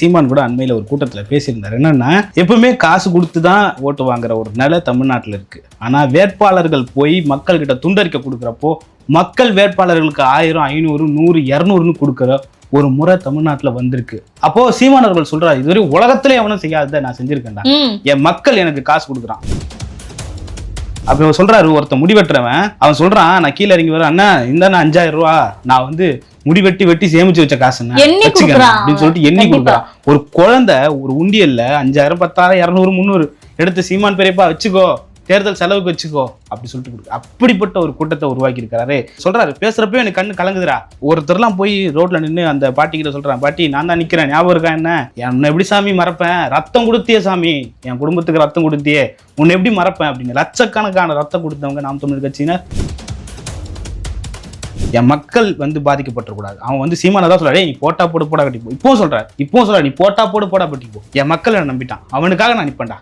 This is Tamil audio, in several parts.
சீமான் கூட அண்மையில் ஒரு கூட்டத்தில் பேசியிருந்தார். என்னன்னா, எப்பவுமே காசு கொடுத்து தான் ஓட்டு வாங்குற ஒரு நிலை தமிழ்நாட்டில் இருக்கு. ஆனால் வேட்பாளர்கள் போய் மக்கள்கிட்ட துண்டறிக்கை கொடுக்குறப்போ மக்கள் வேட்பாளர்களுக்கு 1000, 500, 100, 200ன்னு கொடுக்குற ஒரு முறை தமிழ்நாட்டில் வந்திருக்கு. அப்போ சீமான் அவர்கள் சொல்றாரு, இதுவரை உலகத்திலே எவனும் செய்யாததை நான் செஞ்சிருக்கேன்டா, என் மக்கள் எனக்கு காசு கொடுக்குறான். அப்ப சொல்றாரு ஒருத்தன் முடிவெட்டுறவன், அவன் சொல்றான், நான் கீழே இறங்கி வரேன், அண்ணா இந்த 5000 ரூபா நான் முடி வெட்டி சேமிச்சு வச்ச காசு வச்சுக்கிறேன் அப்படின்னு சொல்லிட்டு எண்ணி கொடுக்குறான். ஒரு குழந்தை ஒரு உண்டியல்ல 5000, 10,000, 200, 300 எடுத்து சீமான் பெரியப்பா வச்சுக்கோ, தேர்தல் செலவுக்கு வச்சுக்கோ அப்படி சொல்லிட்டு கொடுக்கு. அப்படிப்பட்ட ஒரு கூட்டத்தை உருவாக்கி இருக்காரு. சொல்றாரு, பேசுறப்ப எனக்கு கண்ணு கலங்குதுரா. ஒருத்தர்லாம் போய் ரோட்ல நின்று அந்த பாட்டி கிட்ட சொல்றான், பாட்டி நான் தான் நிக்கிறேன், ஞாபகம் இருக்கா என்ன, உன்னை எப்படி சாமி மறப்பேன், ரத்தம் கொடுத்தியே சாமி, என் குடும்பத்துக்கு ரத்தம் கொடுத்தியே, உன்னை எப்படி மறப்பேன் அப்படின்னு. லட்சக்கணக்கான ரத்தம் கொடுத்தவங்க நாம் தமிழர் கட்சியினர். என் மக்கள் பாதிக்கப்பட்டக்கூடாது. அவன் சீமானை தான் சொல்றாரு, நீ போட்டா போடு போடா கட்டிப்போ. இப்பவும் சொல்றாரு, நீ போட்டா போடு போடா கட்டிப்போ. என் மக்கள் என்ன நம்பிட்டான், அவனுக்காக நான் நிப்பேன்டா.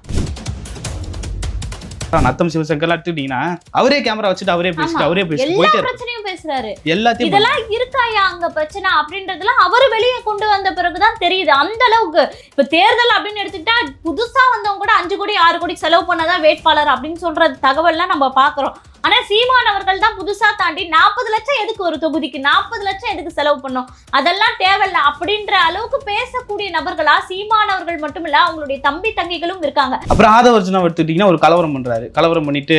நத்தம் சிவசங்கர்லாம் எடுத்துக்கிட்டீங்கன்னா அவரே கேமரா வச்சுட்டு அவரே போயிட்டு பிரச்சனையும் பேசுறாரு. எல்லாத்தையும் இதெல்லாம் இருக்காயா அங்க பிரச்சனை அப்படின்றதுலாம் அவரு வெளியே கொண்டு வந்த பிறகுதான் தெரியுது. அந்த அளவுக்கு இப்ப தேர்தல் அப்படின்னு எடுத்துக்கிட்டா புதுசா வந்தவங்க கூட 5 கோடி 6 கோடி செலவு பண்ணாதான் வேட்பாளர் அப்படின்னு சொல்ற தகவல்லாம் நம்ம பாக்குறோம். ஆனா சீமான் அவர்கள் தான் புதுசா தாண்டி 40 லட்சம் எதுக்கு ஒரு தொகுதிக்கு, 40 லட்சம் எதுக்கு செலவு பண்ணோம், அதெல்லாம் தேவையில்ல அப்படின்ற அளவுக்கு பேசக்கூடிய நபர்களா சீமான் அவர்கள் மட்டும் இல்ல, அவங்களுடைய தம்பி தங்கைகளும் இருக்காங்க. அப்புறம் ஆதவர்ஜனா எடுத்துக்கிட்டீங்கன்னா ஒரு கலவரம் பண்றாரு. கலவரம் பண்ணிட்டு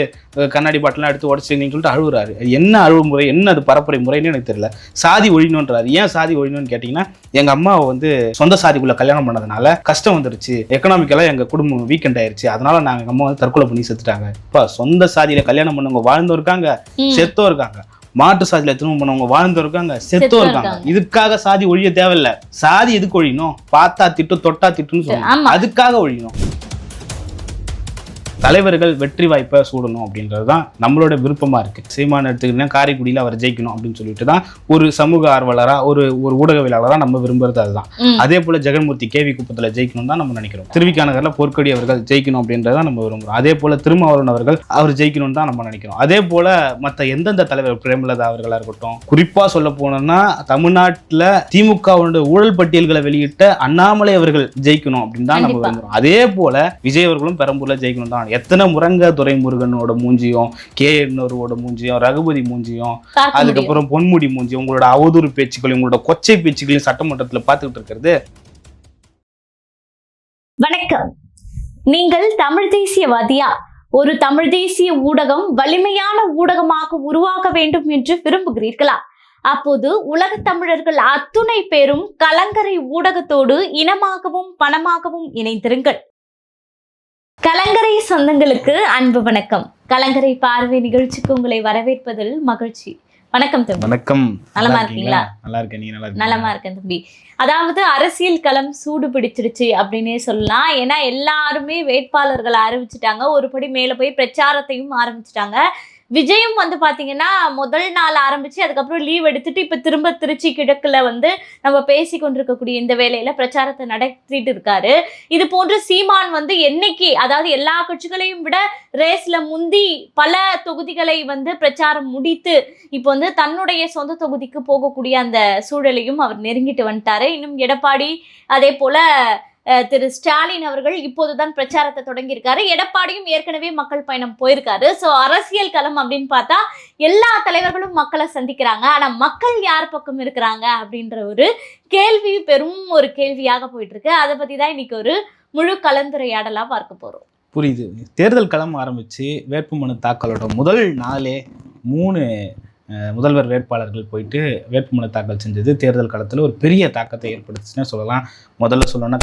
கண்ணாடி பாட்டிலாம் எடுத்து உடச்சிங்கன்னு சொல்லிட்டு அழுகுறாரு. என்ன அழுவு முறை, என்ன அது பரப்புரை முறைன்னு எனக்கு தெரியல. சாதி ஒழியணுன்றாரு. ஏன் சாதி ஒழியணும்னு கேட்டீங்கன்னா, எங்க அம்மாவை சொந்த சாதிக்குள்ள கல்யாணம் பண்ணதுனால கஷ்டம் வந்துருச்சு, எக்கனாமிக்கலா எங்க குடும்பம் வீக்கெண்ட் ஆயிருச்சு, அதனால நாங்க எங்க அம்மா தற்கொலை பண்ணி செத்துட்டாங்க. இப்ப சொந்த சாதியில கல்யாணம் பண்ணவங்க வாழ்ந்தோம் இருக்காங்க, செத்தோ இருக்காங்க. மாட்டு சாதியில திரும்ப பண்ணவங்க வாழ்ந்தோம் இருக்காங்க, செத்தோ இருக்காங்க. இதுக்காக சாதி ஒழிய தேவையில்ல. சாதி எதுக்கு ஒழியணும், பார்த்தா திட்டு தொட்டா திட்டுன்னு சொல்லணும், அதுக்காக ஒழியணும். தலைவர்கள் வெற்றி வாய்ப்பை சூடணும் அப்படின்றதுதான் நம்மளோட விருப்பமா இருக்கு. சீமான் எடுத்துக்கிட்டீங்கன்னா காரைக்குடியில அவர் ஜெயிக்கணும் அப்படின்னு சொல்லிட்டு தான் ஒரு சமூக ஆர்வலரா ஒரு ஊடகவியலாளரா நம்ம விரும்புறது அதுதான். அதே போல ஜெகன்மூர்த்தி கேவி குப்பத்துல ஜெயிக்கணும் தான் நம்ம நினைக்கிறோம். திருவிக நகர்ல போர்க்கொடி அவர்கள் ஜெயிக்கணும் அப்படின்றதான் நம்ம விரும்புறோம். அதே போல திருமாவளவன் அவர்கள் அவர் ஜெயிக்கணும் தான் நம்ம நினைக்கிறோம். அதே போல மற்ற எந்தெந்த தலைவர், பிரேமலதா அவர்களா இருக்கட்டும், குறிப்பா சொல்ல போனோம்னா தமிழ்நாட்டுல திமுகவோட ஊழல் பட்டியல்களை வெளியிட்ட அண்ணாமலை அவர்கள் ஜெயிக்கணும் அப்படின்னு தான் நம்ம விரும்புறோம். அதே போல விஜய் அவர்களும் பெரம்பூர்ல ஜெயிக்கணும் தான். எத்தனை முரங்க துரைமுருகனோட மூஞ்சியும், KNரோட மூஞ்சியும், ரகுபதி மூஞ்சியும், அதுக்கப்புறம் பொன்முடி மூஞ்சியும், உங்களோட அவதூறு பேச்சுக்களையும் உங்களோட கொச்சை பேச்சுக்களையும் சட்டமன்றத்தில் பார்த்துக்கிட்டு இருக்கிறது. வணக்கம். நீங்கள் தமிழ் தேசியவாதியா? ஒரு தமிழ் தேசிய ஊடகம் வலிமையான ஊடகமாக உருவாக வேண்டும் என்று விரும்புகிறீர்களா? அப்போது உலக தமிழர்கள் அத்துணை பேரும் கலங்கரை ஊடகத்தோடு இனமாகவும் பணமாகவும் இணைந்திருங்கள். கலங்கரை சொந்தங்களுக்கு அன்பு வணக்கம். கலங்கரை பார்வை நிகழ்ச்சிக்கு உங்களை வரவேற்பதில் மகிழ்ச்சி. வணக்கம் தம்பி. வணக்கம். நலமா இருக்கீங்களா? நல்லா இருக்கேன். நீங்க நல்லா? நலமா இருக்கேன் தம்பி. அதாவது அரசியல் களம் சூடு பிடிச்சிருச்சு அப்படின்னே சொல்லலாம். ஏன்னா எல்லாருமே வேட்பாளர்களை அறிவிச்சுட்டாங்க, ஒருபடி மேல போய் பிரச்சாரத்தையும் ஆரம்பிச்சுட்டாங்க. விஜயும் பாத்தீங்கன்னா முதல் நாள் ஆரம்பிச்சு அதுக்கப்புறம் லீவ் எடுத்துட்டு இப்ப திரும்ப திருச்சி கிழக்குல நம்ம பேசி கொண்டிருக்கக்கூடிய இந்த வேலையில பிரச்சாரத்தை நடத்திட்டு இருக்காரு. இது போன்று சீமான் என்னைக்கு, அதாவது எல்லா கட்சிகளையும் விட ரேஸ்ல முந்தி பல தொகுதிகளை பிரச்சாரம் முடித்து இப்போ தன்னுடைய சொந்த தொகுதிக்கு போகக்கூடிய அந்த சூழலையும் அவர் நெருங்கிட்டு வந்துட்டாரு. இன்னும் எடப்பாடி, அதே போல திரு ஸ்டாலின் அவர்கள் இப்போதுதான் பிரச்சாரத்தை தொடங்கியிருக்காரு. எடப்பாடியும் ஏற்கனவே மக்கள் பயணம் போயிருக்காரு. ஸோ அரசியல் களம் அப்படின்னு பார்த்தா எல்லா தலைவர்களும் மக்களை சந்திக்கிறாங்க. ஆனா மக்கள் யார் பக்கம் இருக்கிறாங்க அப்படின்ற ஒரு கேள்வி பெரும் ஒரு கேள்வியாக போயிட்டு இருக்கு. அதை பத்தி தான் இன்னைக்கு ஒரு முழு கலந்துரையாடலா பார்க்க போறோம். புரியுது. தேர்தல் களம் ஆரம்பிச்சு வேட்புமனு தாக்கலோட முதல் நாளே 3 முதல்வர் வேட்பாளர்கள் போயிட்டு வேட்புமனு தாக்கல் செஞ்சது தேர்தல் களத்தில் ஒரு பெரிய தாக்கத்தை ஏற்படுத்துச்சுன்னு சொல்லலாம். முதல்ல சொல்லணும்னா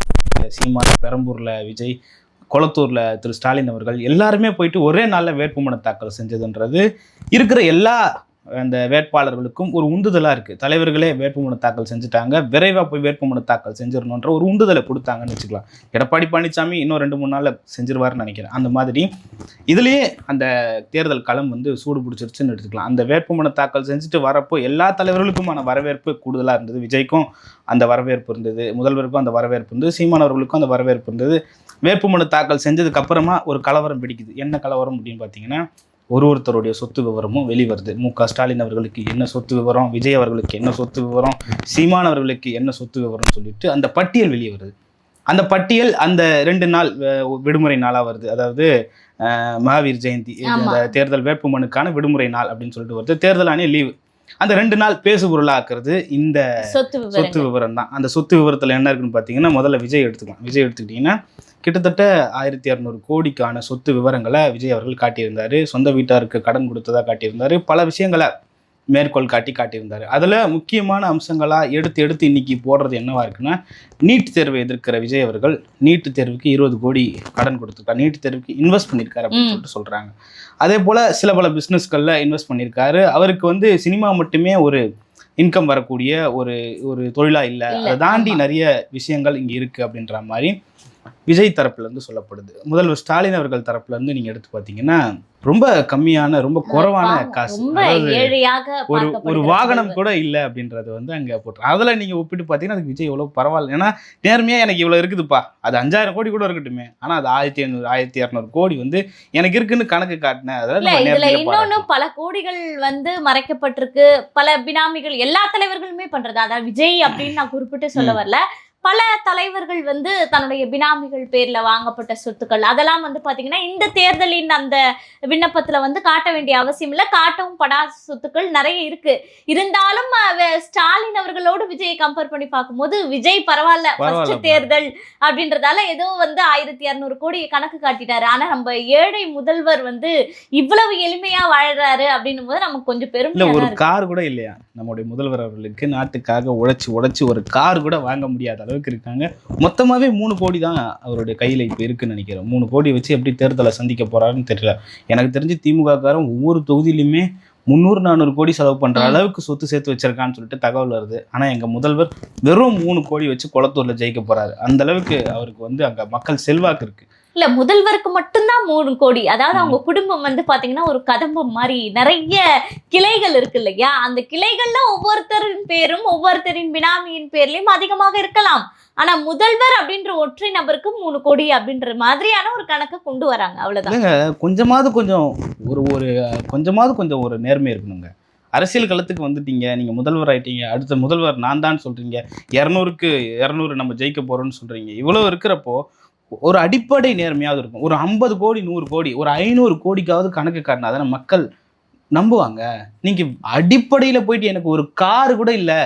சீமான், பெரம்பூர்ல விஜய், கொளத்தூர்ல திரு ஸ்டாலின் அவர்கள் எல்லாருமே போயிட்டு ஒரே நாளில் வேட்புமனு தாக்கல் செஞ்சதுன்றது இருக்கிற எல்லா அந்த வேட்பாளர்களுக்கும் ஒரு உந்துதலாக இருக்குது. தலைவர்களே வேட்புமனு தாக்கல் செஞ்சுட்டாங்க, விரைவாக போய் வேட்புமனு தாக்கல் செஞ்சிடணுன்ற ஒரு உந்துதலை கொடுத்தாங்கன்னு வச்சுக்கலாம். எடப்பாடி பழனிசாமி இன்னும் 2-3 நாளில் செஞ்சிருவாருன்னு நினைக்கிறேன். அந்த மாதிரி இதுலேயே அந்த தேர்தல் களம் சூடு பிடிச்சிருச்சுன்னு எடுத்துக்கலாம். அந்த வேட்புமனு தாக்கல் செஞ்சுட்டு வரப்போ எல்லா தலைவர்களுக்குமான வரவேற்பு கூடுதலாக இருந்தது. விஜய்க்கும் அந்த வரவேற்பு இருந்தது, முதல்வருக்கும் அந்த வரவேற்பு இருந்தது, சீமான் அவர்களுக்கும் அந்த வரவேற்பு இருந்தது. வேட்புமனு தாக்கல் செஞ்சதுக்கு அப்புறமா ஒரு கலவரம் பிடிக்குது. என்ன கலவரம் அப்படின்னு பார்த்தீங்கன்னா, ஒருத்தருடைய சொத்து விவரமும் வெளிவருது. மு.க. ஸ்டாலின் அவர்களுக்கு என்ன சொத்து விவரம், விஜய் அவர்களுக்கு என்ன சொத்து விவரம், சீமான் அவர்களுக்கு என்ன சொத்து விவரம் சொல்லிட்டு அந்த பட்டியல் வெளியே வருது. அந்த பட்டியல் அந்த 2 நாள் விடுமுறை நாளாக வருது. அதாவது மகாவீர் ஜெயந்தி, அந்த தேர்தல் வேட்புமனுக்கான விடுமுறை நாள் அப்படின்னு சொல்லிட்டு வருது. தேர்தல் ஆணைய லீவு. அந்த 2 நாள் பேசு பொருளாக்குறது இந்த சொத்து விவரம் தான். அந்த சொத்து விவரத்தில் என்ன இருக்குன்னு பார்த்தீங்கன்னா, முதல்ல விஜய் எடுத்துக்கலாம். விஜய் எடுத்துக்கிட்டிங்கன்னா கிட்டத்தட்ட 1200 கோடிக்கான சொத்து விவரங்களை விஜய் அவர்கள் காட்டியிருந்தார். சொந்த வீட்டாருக்கு கடன் கொடுத்ததா காட்டியிருந்தார். பல விஷயங்களை மேற்கோள் காட்டியிருந்தார். அதில் முக்கியமான அம்சங்களாக எடுத்து இன்னைக்கு போடுறது என்னவா இருக்குன்னா, நீட் தேர்வை எதிர்க்கிற விஜய் அவர்கள் நீட் தேர்வுக்கு 20 கோடி கடன் கொடுத்துருக்காரு, நீட் தேர்வுக்கு இன்வெஸ்ட் பண்ணியிருக்காரு அப்படின்னு சொல்லிட்டு சொல்கிறாங்க. அதே போல் சில பல பிஸ்னஸ்களில் இன்வெஸ்ட் பண்ணியிருக்காரு. அவருக்கு வந்து சினிமா மட்டுமே ஒரு இன்கம் வரக்கூடிய ஒரு தொழிலாக இல்லை, அதை தாண்டி நிறைய விஷயங்கள் இங்கே இருக்குது அப்படின்ற மாதிரி விஜய் தரப்புலேருந்து சொல்லப்படுது. முதல்வர் ஸ்டாலின் அவர்கள் தரப்புலேருந்து நீங்கள் எடுத்து பார்த்தீங்கன்னா ரொம்ப கம்மியான, ரொம்ப குறைவான காசு, ஒரு வாகனம் கூட இல்லை அப்படின்றது வந்து அங்கே போட்டுரும். அதில் நீங்கள் ஒப்பிட்டு பார்த்தீங்கன்னா அதுக்கு விஜய் எவ்வளோ பரவாயில்ல. ஏன்னா நேர்மையாக எனக்கு இவ்வளோ இருக்குதுப்பா, அது 5000 கோடி கூட இருக்கட்டுமே, ஆனால் அது 1500 1200 கோடி வந்து எனக்கு இருக்குன்னு கணக்கு காட்டினேன். அதாவது இன்னொன்னு பல கோடிகள் வந்து மறைக்கப்பட்டிருக்கு, பல பினாமிகள் எல்லா தலைவர்களுமே பண்றது. அதாவது விஜய் அப்படின்னு நான் குறிப்பிட்டு சொல்ல வரல, பல தலைவர்கள் வந்து தன்னுடைய பினாமிகள் பேர்ல வாங்கப்பட்ட சொத்துக்கள் அதெல்லாம் வந்து பாத்தீங்கன்னா இந்த தேர்தலின் அந்த விண்ணப்பத்துல வந்து காட்ட வேண்டிய அவசியம் இல்லை, காட்டவும் படாத சொத்துக்கள் நிறைய இருக்கு. இருந்தாலும் ஸ்டாலின் அவர்களோடு விஜயை கம்பேர் பண்ணி பார்க்கும்போது விஜய் பரவாயில்ல தேர்தல் அப்படின்றதால ஏதோ வந்து 1200 கோடி கணக்கு காட்டிட்டாரு. ஆனா நம்ம ஏழை முதல்வர் வந்து இவ்வளவு எளிமையா வாழ்றாரு அப்படின்னும் போது நமக்கு கொஞ்சம் பெருமை. ஒரு கார் கூட இல்லையா நம்முடைய முதல்வர் அவர்களுக்கு? நாட்டுக்காக உழைச்சு ஒரு கார் கூட வாங்க முடியாத அளவுக்கு இருக்காங்க. மொத்தமாவே 3 கோடி தான் அவருடைய கையில இப்ப இருக்குன்னு நினைக்கிறேன். 3 கோடி வச்சு எப்படி தேர்தலை சந்திக்க போறாருன்னு தெரியல. எனக்கு தெரிஞ்சு திமுக காரன் ஒவ்வொரு தொகுதியிலுமே 300-400 கோடி செலவு பண்ற அளவுக்கு சொத்து சேர்த்து வச்சிருக்கான்னு சொல்லிட்டு தகவல் வருது. ஆனா எங்க முதல்வர் வெறும் 3 கோடி வச்சு குளத்தூர்ல ஜெயிக்க போறாரு. அந்த அளவுக்கு அவருக்கு வந்து அங்க மக்கள் செல்வாக்கு இருக்கு. இல்ல முதல்வருக்கு மட்டும்தான் 3 கோடி. அதாவது அவங்க குடும்பம் வந்து பாத்தீங்கன்னா ஒரு கதம்பம் மாதிரி நிறைய கிளைகள் இருக்கு இல்லையா, அந்த கிளைகள்ல ஒவ்வொருத்தரின் பேரும் ஒவ்வொருத்தரின் பினாமியின் பேர்லயும் அதிகமாக இருக்கலாம். ஆனா முதல்வர் அப்படின்ற ஒற்றை நபருக்கு 3 கோடி அப்படின்ற மாதிரியான ஒரு கணக்கை கொண்டு வராங்க. அவ்வளவுதான். கொஞ்சமாவது ஒரு நேர்மை இருக்கணுங்க. அரசியல் களத்துக்கு வந்துட்டீங்க, நீங்க முதல்வர் ஆயிட்டீங்க, அடுத்த முதல்வர் நான் தான் சொல்றீங்க, 200க்கு 200 நம்ம ஜெயிக்க போறோம்னு சொல்றீங்க. இவ்வளவு இருக்கிறப்போ ஒரு அடிப்படை நேர்மையாவது இருக்கும். ஒரு 50 கோடி 100 கோடி ஒரு 500 கோடிக்காவது கணக்கு காட்டினா தானே மக்கள் நம்புவாங்க. நீங்க அடிப்படையில போயிட்டு எனக்கு ஒரு காரு கூட இல்லை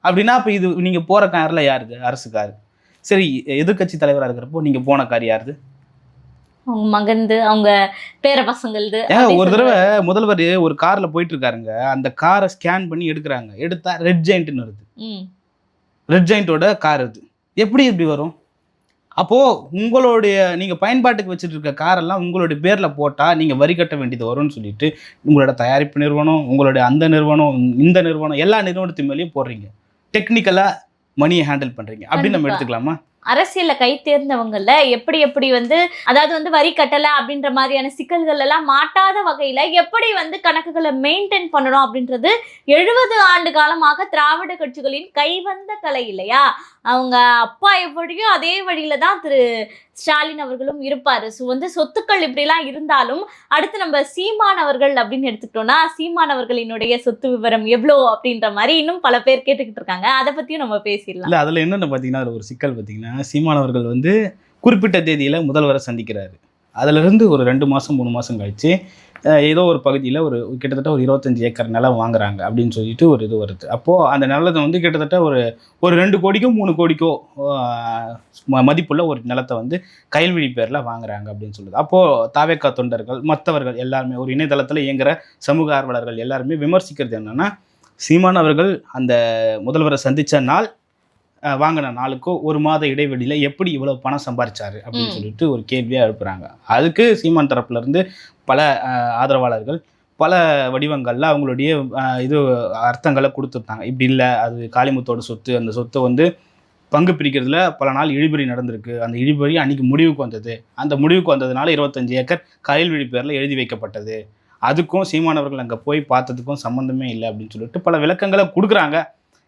அப்படின்னா அப்ப இது நீங்க போற கார்ல யாருது? அரசு காரு. சரி, எதிர்கட்சி தலைவராக இருக்கிறப்போ நீங்க போன கார் யாருது? அவங்க மகந்து, அவங்க பேர பசங்கள்து. ஒரு தடவை முதல்வர் ஒரு கார்ல போயிட்டு இருக்காருங்க, அந்த காரை ஸ்கேன் பண்ணி எடுக்கிறாங்க, எடுத்தா ரெட் ஜெயிண்ட்னு வருது. ரெட் ஜெயிண்டோட கார் அது எப்படி வரும்? அப்போ உங்களுடைய நீங்க பயன்பாட்டுக்கு வச்சுட்டு இருக்க காரெல்லாம் உங்களுடைய பேர்ல போட்டா நீங்க வரி கட்ட வேண்டியது வரும்னு சொல்லிட்டு உங்களோட தயாரிப்பு நிறுவனம், உங்களுடைய அந்த நிறுவனம், இந்த நிறுவனம், எல்லா நிறுவனத்து மேலேயும் போடுறீங்க. டெக்னிக்கலா மணியை ஹேண்டில் பண்றீங்க அப்படின்னு நம்ம எடுத்துக்கலாமா? அரசியல்ல கை தேர்ந்தவங்கல்ல எப்படி வந்து அதாவது வந்து வரி கட்டல அப்படின்ற மாதிரியான சிக்கல்கள் எல்லாம் மாட்டாத வகையில எப்படி வந்து கணக்குகளை மெயின்டைன் பண்ணணும் அப்படின்றது 70 ஆண்டு காலமாக திராவிட கட்சிகளின் கைவந்த கலை இல்லையா. அவங்க அப்பா எப்படியோ அதே வழியில தான் திரு ஸ்டாலின் அவர்களும் இருப்பாரு. ஸோ வந்து சொத்துக்கள் இப்படிலாம் இருந்தாலும் அடுத்து நம்ம சீமான் அவர்கள் அப்படின்னு எடுத்துக்கிட்டோம்னா சீமான் அவர்களினுடைய சொத்து விவரம் எவ்வளோ அப்படின்ற மாதிரி இன்னும் பல பேர் கேட்டுக்கிட்டு இருக்காங்க. அதை பத்தியும் நம்ம பேசிடலாம். இல்லை, அதில் என்னென்ன பார்த்தீங்கன்னா அதில் ஒரு சிக்கல் பார்த்தீங்கன்னா, சீமான் அவர்கள் வந்து குறிப்பிட்ட தேதியில் முதல்வரை சந்திக்கிறாரு. அதிலிருந்து ஒரு 2 மாதம் 3 மாதம் கழிச்சு ஏதோ ஒரு பகுதியில் கிட்டத்தட்ட ஒரு 25 ஏக்கர் நிலம் வாங்குறாங்க அப்படின்னு சொல்லிட்டு ஒரு இது வருது. அப்போது அந்த நிலத்தை வந்து கிட்டத்தட்ட ஒரு 2 கோடிக்கோ 3 கோடிக்கோ மதிப்புள்ள ஒரு நிலத்தை வந்து கைல்வழி பேரில் வாங்குறாங்க அப்படின்னு சொல்லுது. அப்போது தாவேக்கா தொண்டர்கள் மற்றவர்கள் எல்லாருமே, ஒரு இணையதளத்தில் இயங்குகிற சமூக ஆர்வலர்கள் எல்லாருமே விமர்சிக்கிறது என்னென்னா, சீமான் அவர்கள் அந்த முதல்வரை சந்தித்த நாள், வாங்கின நாளுக்கோ 1 மாத இடைவெளியில் எப்படி இவ்வளோ பணம் சம்பாதிச்சாரு அப்படின்னு சொல்லிட்டு ஒரு கேள்வியாக எழுப்புறாங்க. அதுக்கு சீமான் தரப்புலேருந்து பல ஆதரவாளர்கள் பல வடிவங்களில் அவங்களுடைய இது அர்த்தங்களை கொடுத்துருந்தாங்க. இப்படி இல்லை, அது காளிமுத்தோட சொத்து, அந்த சொத்தை வந்து பங்கு பிரிக்கிறதுல பல நாள் இழுபறி நடந்திருக்கு, அந்த இழுபறி அன்றைக்கி முடிவுக்கு வந்தது, அந்த முடிவுக்கு வந்ததுனால 25 ஏக்கர் கைல்வழி பேரில் எழுதி வைக்கப்பட்டது, அதுக்கும் சீமானவர்கள் அங்கே போய் பார்த்ததுக்கும் சம்மந்தமே இல்லை அப்படின்னு சொல்லிட்டு பல விளக்கங்களை கொடுக்குறாங்க.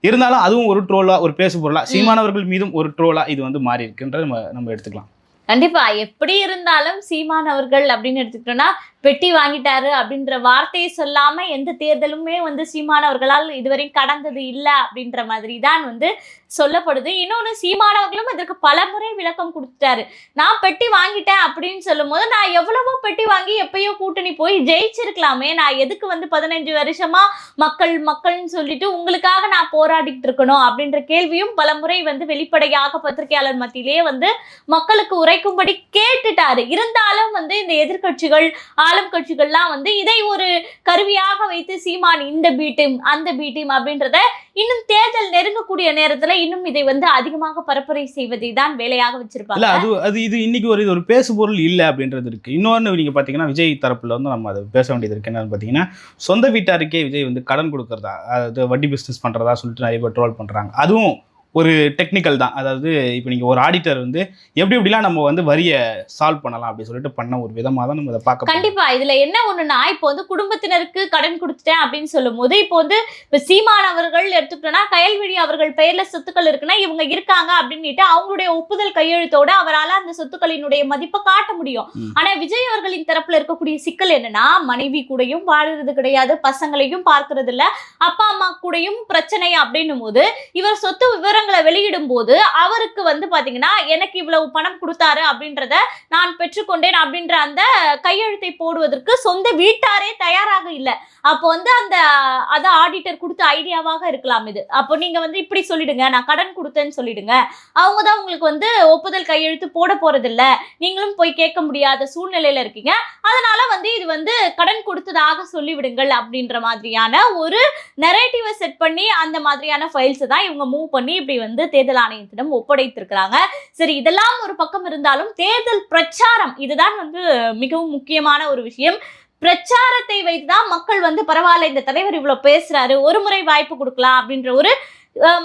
இருந்தாலும் அதுவும் ஒரு ட்ரோலா, ஒரு பேசு பொருளா, சீமானவர்கள் மீதும் ஒரு ட்ரோலா இது வந்து மாறி இருக்குன்ற நம்ம எடுத்துக்கலாம். கண்டிப்பா. எப்படி இருந்தாலும் சீமான் அவர்கள் அப்படின்னு எடுத்துக்கிட்டோம்னா பெட்டி வாங்கிட்டாரு அப்படின்ற வார்த்தையை சொல்லாம எந்த தேர்தலுமே வந்து சீமான் அவர்களால் இதுவரையும் கடந்தது இல்லை அப்படின்ற மாதிரி தான் வந்து சொல்லப்படுது. இன்னொன்னு சீமான் அவர்களும் இதற்கு பல முறை விளக்கம் கொடுத்துட்டாரு. நான் பெட்டி வாங்கிட்டேன் அப்படின்னு சொல்லும் போது நான் எவ்வளவோ பெட்டி வாங்கி எப்பயோ கூட்டணி போய் ஜெயிச்சிருக்கலாமே, நான் எதுக்கு வந்து 15 வருஷமா மக்கள்னு சொல்லிட்டு உங்களுக்காக நான் போராடிட்டு இருக்கணும் அப்படின்ற கேள்வியும் பல முறை வந்து வெளிப்படையாக பத்திரிகையாளர் மத்தியிலேயே வந்து மக்களுக்கு உரைக்கும்படி கேட்டுட்டாரு. இருந்தாலும் வந்து இந்த எதிர்கட்சிகள் ஆளும் கட்சிகள்லாம் வந்து இதை ஒரு கருவியாக வைத்து சீமான் இந்த பீட்டும் அந்த பீட்டும் அப்படின்றத இன்னும் தேர்தல் நெருங்கக்கூடிய நேரத்துல இன்னும் இதை வந்து அதிகமாக பரப்புரை செய்வதை தான் வேலையாக வச்சிருப்பாங்க. அது இது இன்னைக்கு ஒரு பேசு பொருள் இல்லை அப்படின்றது இருக்கு. இன்னொன்னு நீங்க பாத்தீங்கன்னா விஜய் தரப்புல வந்து நம்ம அதை பேச வேண்டியது இருக்கு. என்னன்னு பாத்தீங்கன்னா சொந்த வீட்டாருக்கே விஜய் வந்து கடன் கொடுக்கறதா, அதாவது வட்டி பிசினஸ் பண்றதா சொல்லிட்டு நிறைய பேர் ட்ரோல் பண்றாங்க. அதுவும் ஒரு டெக்னிக்கல் தான். அதாவது இப்போ நீங்கள் ஒரு ஆடிட்டர் வந்து எப்படிலாம் நம்ம வந்து வரியை சால்வ் பண்ணலாம் அப்படின்னு சொல்லிட்டு பண்ண ஒரு விதமாக தான் நம்ம அதை பார்க்க. கண்டிப்பா இதுல என்ன ஒண்ணுன்னா, இப்போ வந்து குடும்பத்தினருக்கு கடன் கொடுத்துட்டேன் அப்படின்னு சொல்லும் போது இப்போ வந்து இப்போ சீமான் அவர்கள் எடுத்துக்கிட்டோம்னா கயல்விழி அவர்கள் பெயர்ல சொத்துக்கள் இருக்குன்னா இவங்க இருக்காங்க அப்படின்னுட்டு அவங்களுடைய ஒப்புதல் கையெழுத்தோட அவரால் அந்த சொத்துக்களினுடைய மதிப்பை காட்ட முடியும். ஆனா விஜய் அவர்களின் தரப்புல இருக்கக்கூடிய சிக்கல் என்னன்னா, மனைவி கூடயும் வாழுறது கிடையாது, பசங்களையும் பார்க்கறது இல்ல, அப்பா அம்மா கூடயும் பிரச்சனை அப்படின்னும் போது இவர் சொத்து விவரங்களை வெளியிடும் போது அவருக்கு வந்து பாத்தீங்கன்னா எனக்கு இவ்வளவு பணம் கொடுத்தாரு அப்படின்றத நான் பெற்றுக்கொண்டேன் அப்படின்ற அந்த கையெழுத்தை போடுவதற்கு சொந்த வீட்டாரே தயாராக இல்லை. அப்போ வந்து அந்த ஆடிட்டர் கொடுத்த ஐடியாவாக இருக்கலாம் இது. அப்போ நீங்க வந்து இப்படி சொல்லிடுங்க, நான் கடன் கொடுத்தேன்னு சொல்லிடுங்க, அவங்க தான் உங்களுக்கு வந்து ஒப்புதல் கையெழுத்து போட போறது இல்ல, நீங்களும் போய் கேட்க முடியாத சூழ்நிலையில இருக்கீங்க, அதனால வந்து இது வந்து கடன் கொடுத்ததாக சொல்லிவிடுங்கள் அப்படின்ற மாதிரியான ஒரு நரேட்டிவை செட் பண்ணி அந்த மாதிரியான ஃபைல்ஸ் தான் இவங்க மூவ் பண்ணி இப்படி வந்து தேர்தல் ஆணையத்திடம் ஒப்படைத்திருக்கிறாங்க. சரி, இதெல்லாம் ஒரு பக்கம் இருந்தாலும் தேர்தல் பிரச்சாரம் இதுதான் வந்து மிகவும் முக்கியமான ஒரு விஷயம். பிரச்சாரத்தை வைத்துதான் மக்கள் வந்து பரவாயில்ல இந்த தலைவர் இவ்வளவு பேசுறாரு, ஒரு முறை வாய்ப்பு கொடுக்கலாம் அப்படின்ற ஒரு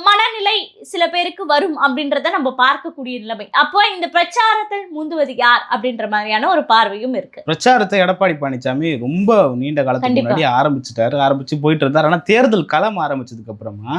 மனநிலை சில பேருக்கு வரும் அப்படின்றத நம்ம பார்க்கக்கூடிய நிலைமை. அப்போ இந்த பிரச்சாரத்தில் முந்துவது யார் அப்படின்ற மாதிரியான ஒரு பார்வையும் இருக்கு. பிரச்சாரத்தை எடப்பாடி பழனிசாமி ரொம்ப நீண்ட காலத்துக்கு முன்னாடி ஆரம்பிச்சு போயிட்டு இருந்தார். ஆனா தேர்தல் களம் ஆரம்பிச்சதுக்கு அப்புறமா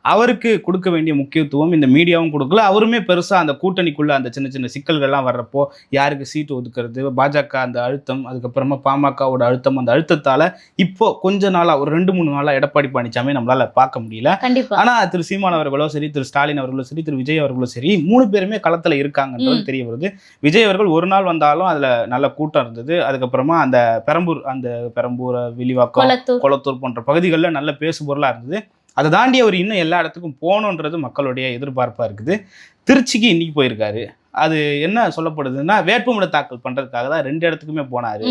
அவருக்கு கொடுக்க வேண்டிய முக்கியத்துவம் இந்த மீடியாவும் கொடுக்கல. அவருமே பெருசாக அந்த கூட்டணிக்குள்ளே அந்த சின்ன சின்ன சிக்கல்கள்லாம் வர்றப்போ யாருக்கு சீட்டு ஒதுக்குறது, பாஜக அந்த அழுத்தம், அதுக்கப்புறமா பாமகவோட அழுத்தம், அந்த அழுத்தத்தால் இப்போ கொஞ்ச நாளாக ஒரு 2-3 நாளாக எடப்பாடி பழனிசாமி நம்மளால் பார்க்க முடியல. ஆனால் திரு சீமான் அவர்களோ சரி, திரு ஸ்டாலின் அவர்களோ சரி, திரு விஜய் அவர்களோ சரி, 3 பேருமே களத்தில் இருக்காங்கன்றது தெரிய வருது. விஜய் அவர்கள் ஒரு நாள் வந்தாலும் அதில் நல்ல கூட்டம் இருந்தது. அதுக்கப்புறமா அந்த பெரம்பூர் வில்லிவாக்கம், கொளத்தூர் போன்ற பகுதிகளில் நல்ல பேசுபொருளாக இருந்தது. அதை தாண்டி அவர் இன்னும் எல்லா இடத்துக்கும் போகணுன்றது மக்களுடைய எதிர்பார்ப்பாக இருக்குது. திருச்சிக்கு இன்னைக்கு போயிருக்காரு. அது என்ன சொல்லப்படுதுன்னா, வேட்புமனு தாக்கல் பண்ணுறதுக்காக தான் 2 இடத்துக்குமே போனார்.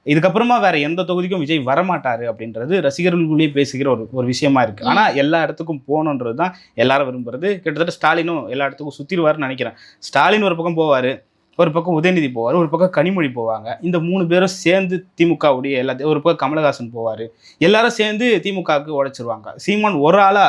இதுக்கப்புறமா வேற எந்த தொகுதிக்கும் விஜய் வரமாட்டாரு அப்படின்றது ரசிகர்களுக்குள்ளேயே பேசுகிற ஒரு விஷயமா இருக்கு. ஆனால் எல்லா இடத்துக்கும் போகணுன்றது தான் எல்லாரும் விரும்புறது. கிட்டத்தட்ட ஸ்டாலினும் எல்லா இடத்துக்கும் சுற்றிடுவார்னு நினைக்கிறேன். ஸ்டாலின் ஒரு பக்கம் போவார், ஒரு பக்கம் உதயநிதி போவார், ஒரு பக்கம் கனிமொழி போவாங்க. இந்த 3 பேரும் சேர்ந்து திமுகவுடைய எல்லாத்தையும், ஒரு பக்கம் கமலஹாசன் போவார், எல்லாரும் சேர்ந்து திமுகவுக்கு உடைச்சிருவாங்க. சீமான் ஒரு ஆளா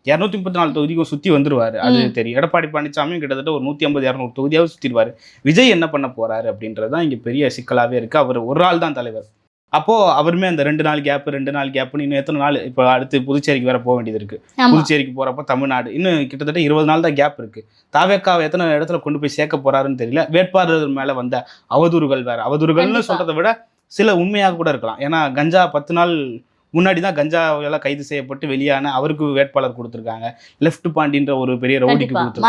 234 தொகுதிக்கும் சுற்றி வந்துருவார். அது தெரியும். எடப்பாடி பழனிசாமியும் கிட்டத்தட்ட ஒரு 150-200 தொகுதியாவது சுற்றிடுவார். விஜய் என்ன பண்ண போறாரு அப்படின்றது தான் இங்கே பெரிய சிக்கலாகவே இருக்கு. அவர் ஒரு ஆள் தான் தலைவர். அப்போது அவருமே அந்த 2 நாள் கேப்புன்னு இன்னும் எத்தனை நாள், இப்போ அடுத்து புதுச்சேரிக்கு வேற போக வேண்டியது இருக்குது. புதுச்சேரிக்கு போகிறப்ப தமிழ்நாடு இன்னும் கிட்டத்தட்ட 20 நாள் தான் கேப் இருக்குது. தாவேக்காவை எத்தனை இடத்துல கொண்டு போய் சேர்க்க போகிறாருன்னு தெரியல. வேட்பாளர்கள் மேலே வந்த அவதூறுகள் வேறு. அவதூறுகள்னு சொல்கிறத விட சில உண்மையாக கூட இருக்கலாம். ஏன்னா கஞ்சா 10 நாள் முன்னாடி தான் கஞ்சாவெல்லாம் கைது செய்யப்பட்டு வெளியான அவருக்கு வேட்பாளர் கொடுத்துருக்காங்க. லெஃப்ட் பாண்டின்ற ஒரு பெரிய ரவுடிக்கு கொடுத்துருக்காங்க,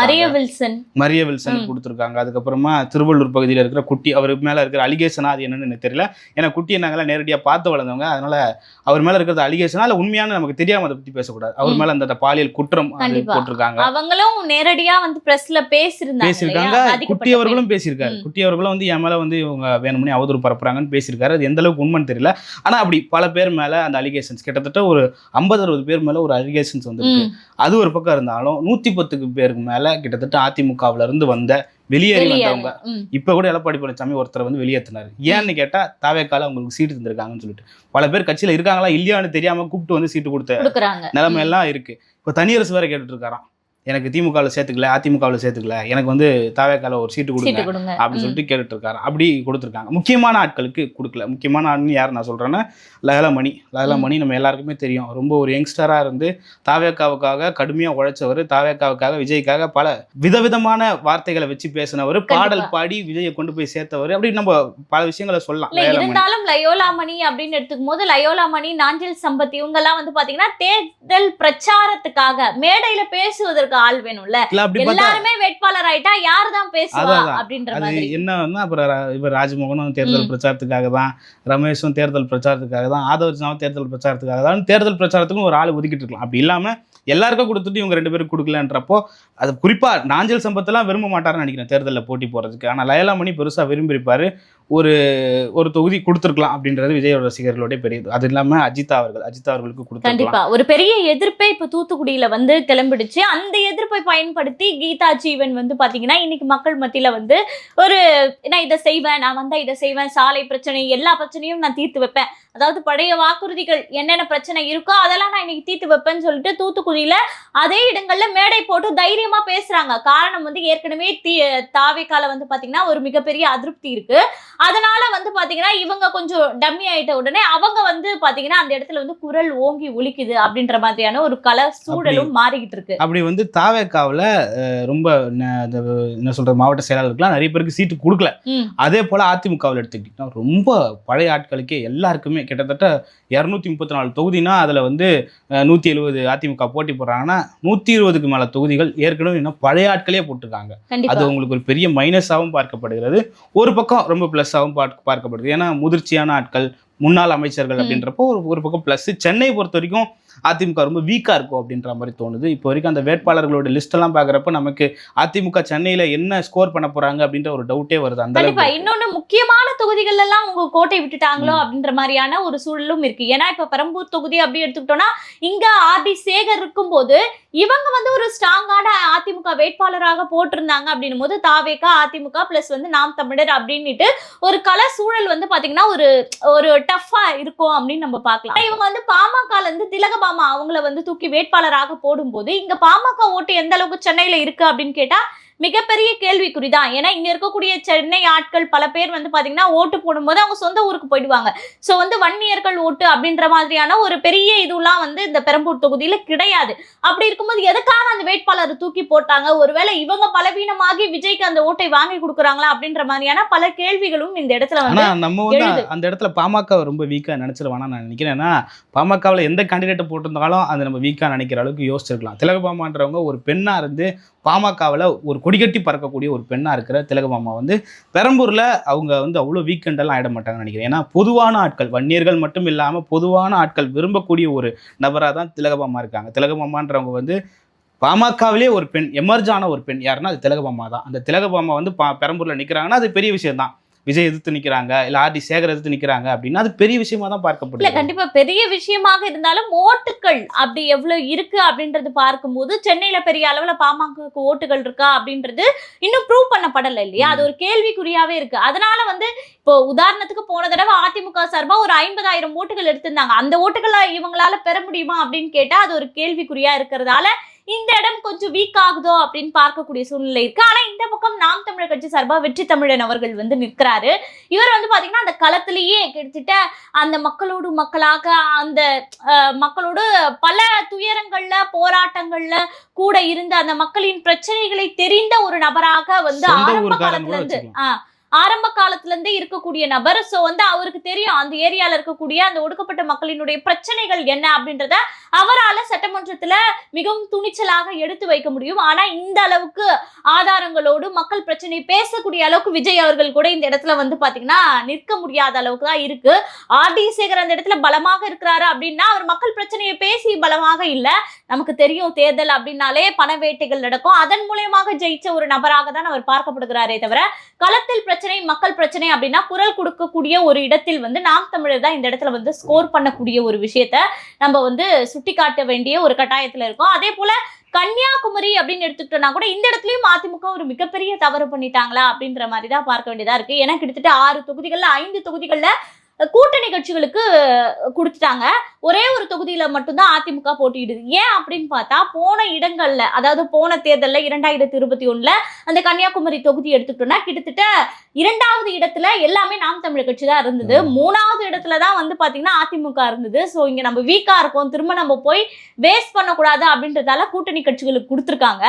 மரிய வில்சன் கொடுத்துருக்காங்க. அதுக்கப்புறமா திருவள்ளூர் பகுதியில் இருக்கிற குட்டி, அவர் மேலே இருக்கிற அலிகேஷனா அது என்னன்னு தெரியல. ஏன்னா குட்டியை நாங்கள்லாம் நேரடியாக பார்த்து வளர்ந்தவங்க, அதனால அவர் மேலே இருக்கிறது அலிகேஷனா இல்லை உண்மையான நமக்கு தெரியாமல் அதை பற்றி பேசக்கூடாது. அவர் மேலே அந்த பாலியல் குற்றம் போட்டிருக்காங்க. அவங்களும் நேரடியாக வந்து பிரஸ்ல பேசியிருக்காங்க. குட்டி அவர்களும் பேசியிருக்காரு. குட்டி அவர்களும் வந்து என் மேலே வந்து இவங்க வேணும்னே அவதூறு பரப்புறாங்கன்னு பேசியிருக்காரு. அது எந்த அளவுக்கு உண்மைன்னு தெரியல. ஆனால் அப்படி பல பேர் மேலே அந்த கிட்டத்தட்ட ஒரு 50-60 பேர் மேல ஒரு அலிகேஷன்ஸ் வந்திருக்கு. அது ஒரு பக்கம் இருந்தாலும் 110 பேருக்கு மேல கிட்டத்தட்ட அதிமுகவுல இருந்து வந்த வெளியேறி வந்தவங்க இப்ப கூட எடப்பாடி பழனிசாமி ஒருத்தர் வந்து வெளியேற்றினாரு. ஏன்னு கேட்டா தாவேக்கால அவங்களுக்கு சீட்டு தந்திருக்காங்கன்னு சொல்லிட்டு பல பேர் கட்சியில இருக்காங்களா இல்லையான்னு தெரியாம கூப்பிட்டு வந்து சீட்டு கொடுத்த நிலைமை எல்லாம் இருக்கு. இப்ப தனியரசு வேற கேட்டுட்டு இருக்காராம், எனக்கு திமுகவில் சேர்த்துக்கல, அதிமுகவில் சேர்த்துக்கல, எனக்கு வந்து தாவேக்கால ஒரு சீட்டு சீட்டு கொடுங்க கொடுங்க. அப்படின்னு சொல்லிட்டு கேட்டுட்டு இருக்காரு. அப்படி கொடுத்துருக்காங்க. முக்கியமான ஆட்களுக்கு கொடுக்கல. முக்கியமான ஆட்கள் யார் நான் சொல்றேன்னா லயலாமணி நம்ம எல்லாருக்குமே தெரியும். ரொம்ப ஒரு யங்ஸ்டரா இருந்து தாவேக்காவுக்காக கடுமையா உழைச்சவர், தாவேக்காவுக்காக விஜய்க்காக பல விதவிதமான வார்த்தைகளை வச்சு பேசினவர், பாடல் பாடி விஜயை கொண்டு போய் சேர்த்தவர். அப்படி நம்ம பல விஷயங்களை சொல்லலாம். இல்ல இருந்தாலும் லயோலாமணி அப்படின்னு எடுத்துக்கும் போது லயோலாமணி, நாஞ்சில் சம்பத் இவங்க எல்லாம் வந்து பாத்தீங்கன்னா தேர்தல் பிரச்சாரத்துக்காக மேடையில பேசுவதற்கு ஆள் வேணும்ல. எல்லாருமே வேட்பாளர் ஆயிட்டா யாருதான் பேசுவா அப்படின்ற மாதிரி என்னன்னா, அப்புறம் இவர் ராஜ்மோகனும் தேர்தல் பிரச்சாரத்துக்காக தான், ரமேஷும் தேர்தல் பிரச்சாரத்துக்காக தான், ஆதவர்ஜனாவும் தேர்தல் பிரச்சாரத்துக்காக தான், தேர்தல் பிரச்சாரத்துக்கும் ஒரு ஆள் ஒதுக்கிட்டு இருக்கலாம். அப்படி இல்லாம எல்லாருக்கும் கொடுத்துட்டு இவங்க 2 பேரும் கொடுக்கலன்றப்போ அது குறிப்பா நாஞ்சில் சம்பத்தெல்லாம் விரும்ப மாட்டாருன்னு நினைக்கிறேன் தேர்தலில் போட்டி போறதுக்கு. ஆனா லயலாமணி பெருசா விரும்பியிருப்பாரு. ஒரு தொகுதி கொடுத்துருக்கலாம் அப்படின்றது விஜயோட ரசிகர்களுடைய பெரிய இது. அது இல்லாம அஜிதா அவர்களுக்கு கொடுத்து கண்டிப்பா ஒரு பெரிய எதிர்ப்பே இப்ப தூத்துக்குடியில வந்து கிளம்பிடுச்சு. அந்த எதிர்ப்பை பயன்படுத்தி கீதா ஜீவன் வந்து பாத்தீங்கன்னா இன்னைக்கு மக்கள் மத்தியில வந்து ஒரு நான் இதை செய்வேன், நான் வந்தா இதை செய்வேன், சாலை பிரச்சனை எல்லா பிரச்சனையும் நான் தீர்த்து வைப்பேன், அதாவது பழைய வாக்குறுதிகள் என்னென்ன பிரச்சனை இருக்கோ அதெல்லாம் நான் இன்னைக்கு தீர்த்து வைப்பேன்னு சொல்லிட்டு தூத்துக்குடியில அதே இடங்கள்ல மேடை போட்டு தைரியமா பேசுறாங்க. காரணம் வந்து ஏற்கனவே தாவேக்கால வந்து பாத்தீங்கன்னா ஒரு மிகப்பெரிய அதிருப்தி இருக்கு. அதனால வந்து பாத்தீங்கன்னா இவங்க கொஞ்சம் டம்மி ஆயிட்ட உடனே அவங்க வந்து பாத்தீங்கன்னா அந்த இடத்துல வந்து குரல் ஓங்கி ஒலிக்குது அப்படின்ற மாதிரியான ஒரு கல சூழலும் மாறிக்கிட்டு இருக்கு. அப்படி வந்து தாவேக்காவில் ரொம்ப என்ன சொல்றது மாவட்ட செயலாளருக்குலாம் நிறைய பேருக்கு சீட்டு கொடுக்கல. அதே போல அதிமுகவில் எடுத்துக்கிட்டீங்கன்னா ரொம்ப பழைய ஆட்களுக்கே எல்லாருக்குமே கிட்டத்தட்ட 234 தொகுதினா அதுல வந்து 170 அதிமுக போட்டி போடுறாங்கன்னா 120க்கு மேல தொகுதிகள் ஏற்கனவே இன்னும் பழைய ஆட்களே போட்டிருக்காங்க. அது உங்களுக்கு ஒரு பெரிய மைனஸாகவும் பார்க்கப்படுகிறது. ஒரு பக்கம் ரொம்ப பிளஸ்ஸாகவும் பார்க்கப்படுது. ஏன்னா முதிர்ச்சியான ஆட்கள், முன்னாள் அமைச்சர்கள் அப்படின்றப்போ ஒரு பக்கம் பிளஸ். சென்னை பொறுத்த வரைக்கும் அதிமுக ரொம்ப வீக்கா இருக்கும் அப்படின்ற மாதிரி தோணுது. இப்போ வரைக்கும் அந்த வேட்பாளர்களோட லிஸ்ட் எல்லாம் பாக்குறப்ப நமக்கு அதிமுக சென்னையில என்ன ஸ்கோர் பண்ண போறாங்க அப்படின்ற ஒரு டவுட்டே வருது. அந்த இன்னொன்னு முக்கியமான தொகுதிகள் எல்லாம் உங்க கோட்டை விட்டுட்டாங்களோ அப்படின்ற மாதிரியான ஒரு சூழலும் இருக்கு. ஏன்னா இப்ப பெரம்பூர் தொகுதி அப்படி எடுத்துக்கிட்டோம்னா இங்க ஆர்டி சேகர் இருக்கும் போது இவங்க வந்து ஒரு ஸ்ட்ராங்கான அதிமுக வேட்பாளராக போட்டிருந்தாங்க அப்படின்னும் போது தாவேகா அதிமுக பிளஸ் வந்து நாம் தமிழர் அப்படின்னுட்டு ஒரு கல சூழல் வந்து பாத்தீங்கன்னா ஒரு டஃபா இருக்கும் அப்படின்னு நம்ம பார்க்கலாம். இவங்க வந்து பாமக இருந்து திலகபாமா அவங்கள வந்து தூக்கி வேட்பாளராக போடும்போது இங்க பாமக ஓட்டு எந்த அளவுக்கு சென்னையில இருக்கு அப்படின்னு கேட்டா மிகப்பெரிய கேள்விக்குறிதான். ஏன்னா இங்க இருக்கக்கூடிய சென்னை ஆட்கள் பல பேர் வந்து பாத்தீங்கன்னா ஓட்டு போடும்போது அவங்க சொந்த ஊருக்கு போயிடுவாங்க. சோ வந்து வன்னியர்கள் ஓட்டு அப்படின்ற மாதிரியான ஒரு பெரிய இதுலாம் வந்து இந்த பெரம்பூர் தொகுதியில கிடையாது. அப்படி இருக்கும்போது எதுக்காக அந்த வேட்பாளரை தூக்கி போட்டாங்க, ஒருவேளை இவங்க பலவீனமாகி விஜய்க்கு அந்த ஓட்டை வாங்கி கொடுக்குறாங்களா அப்படின்ற மாதிரியான பல கேள்விகளும் இந்த இடத்துல வந்து நம்ம வந்து அந்த இடத்துல பாமக ரொம்ப வீக்கா நினைச்சிருவானா நான் நினைக்கிறேன்னா, பாமகவில் எந்த கேண்டிடேட்டை போட்டிருந்தாலும் அது நம்ம வீக்கா நினைக்கிற அளவுக்கு யோசிச்சிருக்கலாம். திலகபாமான்றவங்க ஒரு பெண்ணா இருந்து பாமகவில் ஒரு கொடிகட்டி பறக்கக்கூடிய ஒரு பெண்ணா இருக்கிற திலகபாமா வந்து பெரம்பூர்ல அவங்க வந்து அவ்வளோ வீக்கெண்டெல்லாம் ஆயிட மாட்டாங்கன்னு நினைக்கிறேன். ஏன்னா பொதுவான ஆட்கள், வன்னியர்கள் மட்டும் இல்லாம பொதுவான ஆட்கள் விரும்பக்கூடிய ஒரு நபராக தான் திலகபாமா இருக்காங்க. திலகபாமான்றவங்க வந்து பாமகவிலே ஒரு பெண், எமர்ஜான ஒரு பெண் யாருன்னா அது திலகபாமா தான். அந்த திலகபாமா வந்து பெரம்பூர்ல நிற்கிறாங்கன்னா அது பெரிய விஷயம் தான். விஜய் எதிர்த்து நிக்கிறாங்க, இல்ல ஆர்டி சேகர் எதிர்த்து நிக்கிறாங்க அப்படின்னா அது பெரிய விஷயமா தான் பார்க்கப்படுது. இல்ல கண்டிப்பா பெரிய விஷயமாக இருந்தாலும் ஓட்டுகள் அப்படி எவ்வளவு இருக்கு அப்படின்றது பார்க்கும்போது சென்னையில பெரிய அளவுல பாமகக்கு ஓட்டுகள் இருக்கா அப்படின்றது இன்னும் ப்ரூவ் பண்ணப்படல இல்லையா? அது ஒரு கேள்விக்குறியாவே இருக்கு. அதனால வந்து இப்போ உதாரணத்துக்கு போன தடவை அதிமுக சார்பா ஒரு 50,000 ஓட்டுகள் எடுத்திருந்தாங்க. அந்த ஓட்டுகளை இவங்களால பெற முடியுமா அப்படின்னு கேட்டா அது ஒரு கேள்விக்குறியா இருக்கிறதால இந்த இடம் கொஞ்சம் வீக் ஆகுதோ அப்படின்னு பார்க்கக்கூடிய சூழ்நிலை இருக்கு. ஆனா இந்த பக்கம் நாம் தமிழர் கட்சி சார்பா வெற்றி தமிழன் அவர்கள் வந்து நிற்கிறாரு. இவர் வந்து பாத்தீங்கன்னா அந்த களத்திலேயே கிட்டத்தட்ட அந்த மக்களோடு மக்களாக அந்த மக்களோடு பல துயரங்கள்ல போராட்டங்கள்ல கூட இருந்த அந்த மக்களின் பிரச்சனைகளை தெரிந்த ஒரு நபராக வந்து ஆரம்ப காலத்துல இருந்தே இருக்கக்கூடிய நபர். சோ வந்து அவருக்கு தெரியும் அந்த ஏரியால இருக்கக்கூடிய அந்த ஒடுக்கப்பட்ட மக்களினுடைய பிரச்சனைகள் என்ன அப்படின்றத அவரால சட்டமன்றத்துல மிகவும் துணிச்சலாக எடுத்து வைக்க முடியும். ஆனா இந்த அளவுக்கு ஆதாரங்களோடு மக்கள் பிரச்சனை பேசக்கூடிய அளவுக்கு விஜய் அவர்கள் கூட இந்த இடத்துல வந்து பாத்தீங்கன்னா நிற்க முடியாத அளவுக்கு தான் இருக்கு. ஆர்டி சேகர் அந்த இடத்துல பலமாக இருக்கிறாரு அப்படின்னா அவர் மக்கள் பிரச்சனையை பேசி பலமாக இல்ல. நமக்கு தெரியும் தேர்தல் அப்படின்னாலே பண வேட்டைகள் நடக்கும். அதன் மூலமாக ஜெயிச்ச ஒரு நபராக தான் அவர் பார்க்கப்படுகிறாரே தவிர களத்தில் பிரச்சனை மக்கள் பிரச்சனை அப்படின்னா குரல் கொடுக்கக்கூடிய ஒரு இடத்தில் வந்து நாம் தமிழர் தான் இந்த இடத்துல வந்து ஸ்கோர் பண்ணக்கூடிய ஒரு விஷயத்த நம்ம வந்து சுட்டி காட்ட வேண்டிய ஒரு கட்டாயத்துல இருக்கோம். அதே போல கன்னியாகுமரி அப்படின்னு எடுத்துக்கிட்டோம்னா கூட இந்த இடத்துலயும் அதிமுக ஒரு மிகப்பெரிய தவறு பண்ணிட்டாங்களா அப்படின்ற மாதிரி தான் பார்க்க வேண்டியதா இருக்கு. ஏன்னா கிட்டத்தட்ட 6 தொகுதிகள்ல 5 தொகுதிகள்ல கூட்டணி கட்சிகளுக்கு கொடுத்துட்டாங்க. ஒரே ஒரு தொகுதியில மட்டும்தான் அதிமுக போட்டியிடுது. ஏன் அப்படின்னு பார்த்தா, போன இடங்கள்ல, அதாவது போன தேர்தல்ல 2021 அந்த கன்னியாகுமரி தொகுதி எடுத்துக்கிட்டோம்னா கிட்டத்தட்ட 2வது இடத்துல எல்லாமே நாம் தமிழர் கட்சி தான் இருந்தது. 3வது இடத்துல தான் வந்து பாத்தீங்கன்னா அதிமுக இருந்தது. சோ இங்க நம்ம வீக்கா இருக்கோம், திரும்ப நம்ம போய் வேஸ்ட் பண்ணக்கூடாது அப்படின்றதால கூட்டணி கட்சிகளுக்கு கொடுத்துருக்காங்க.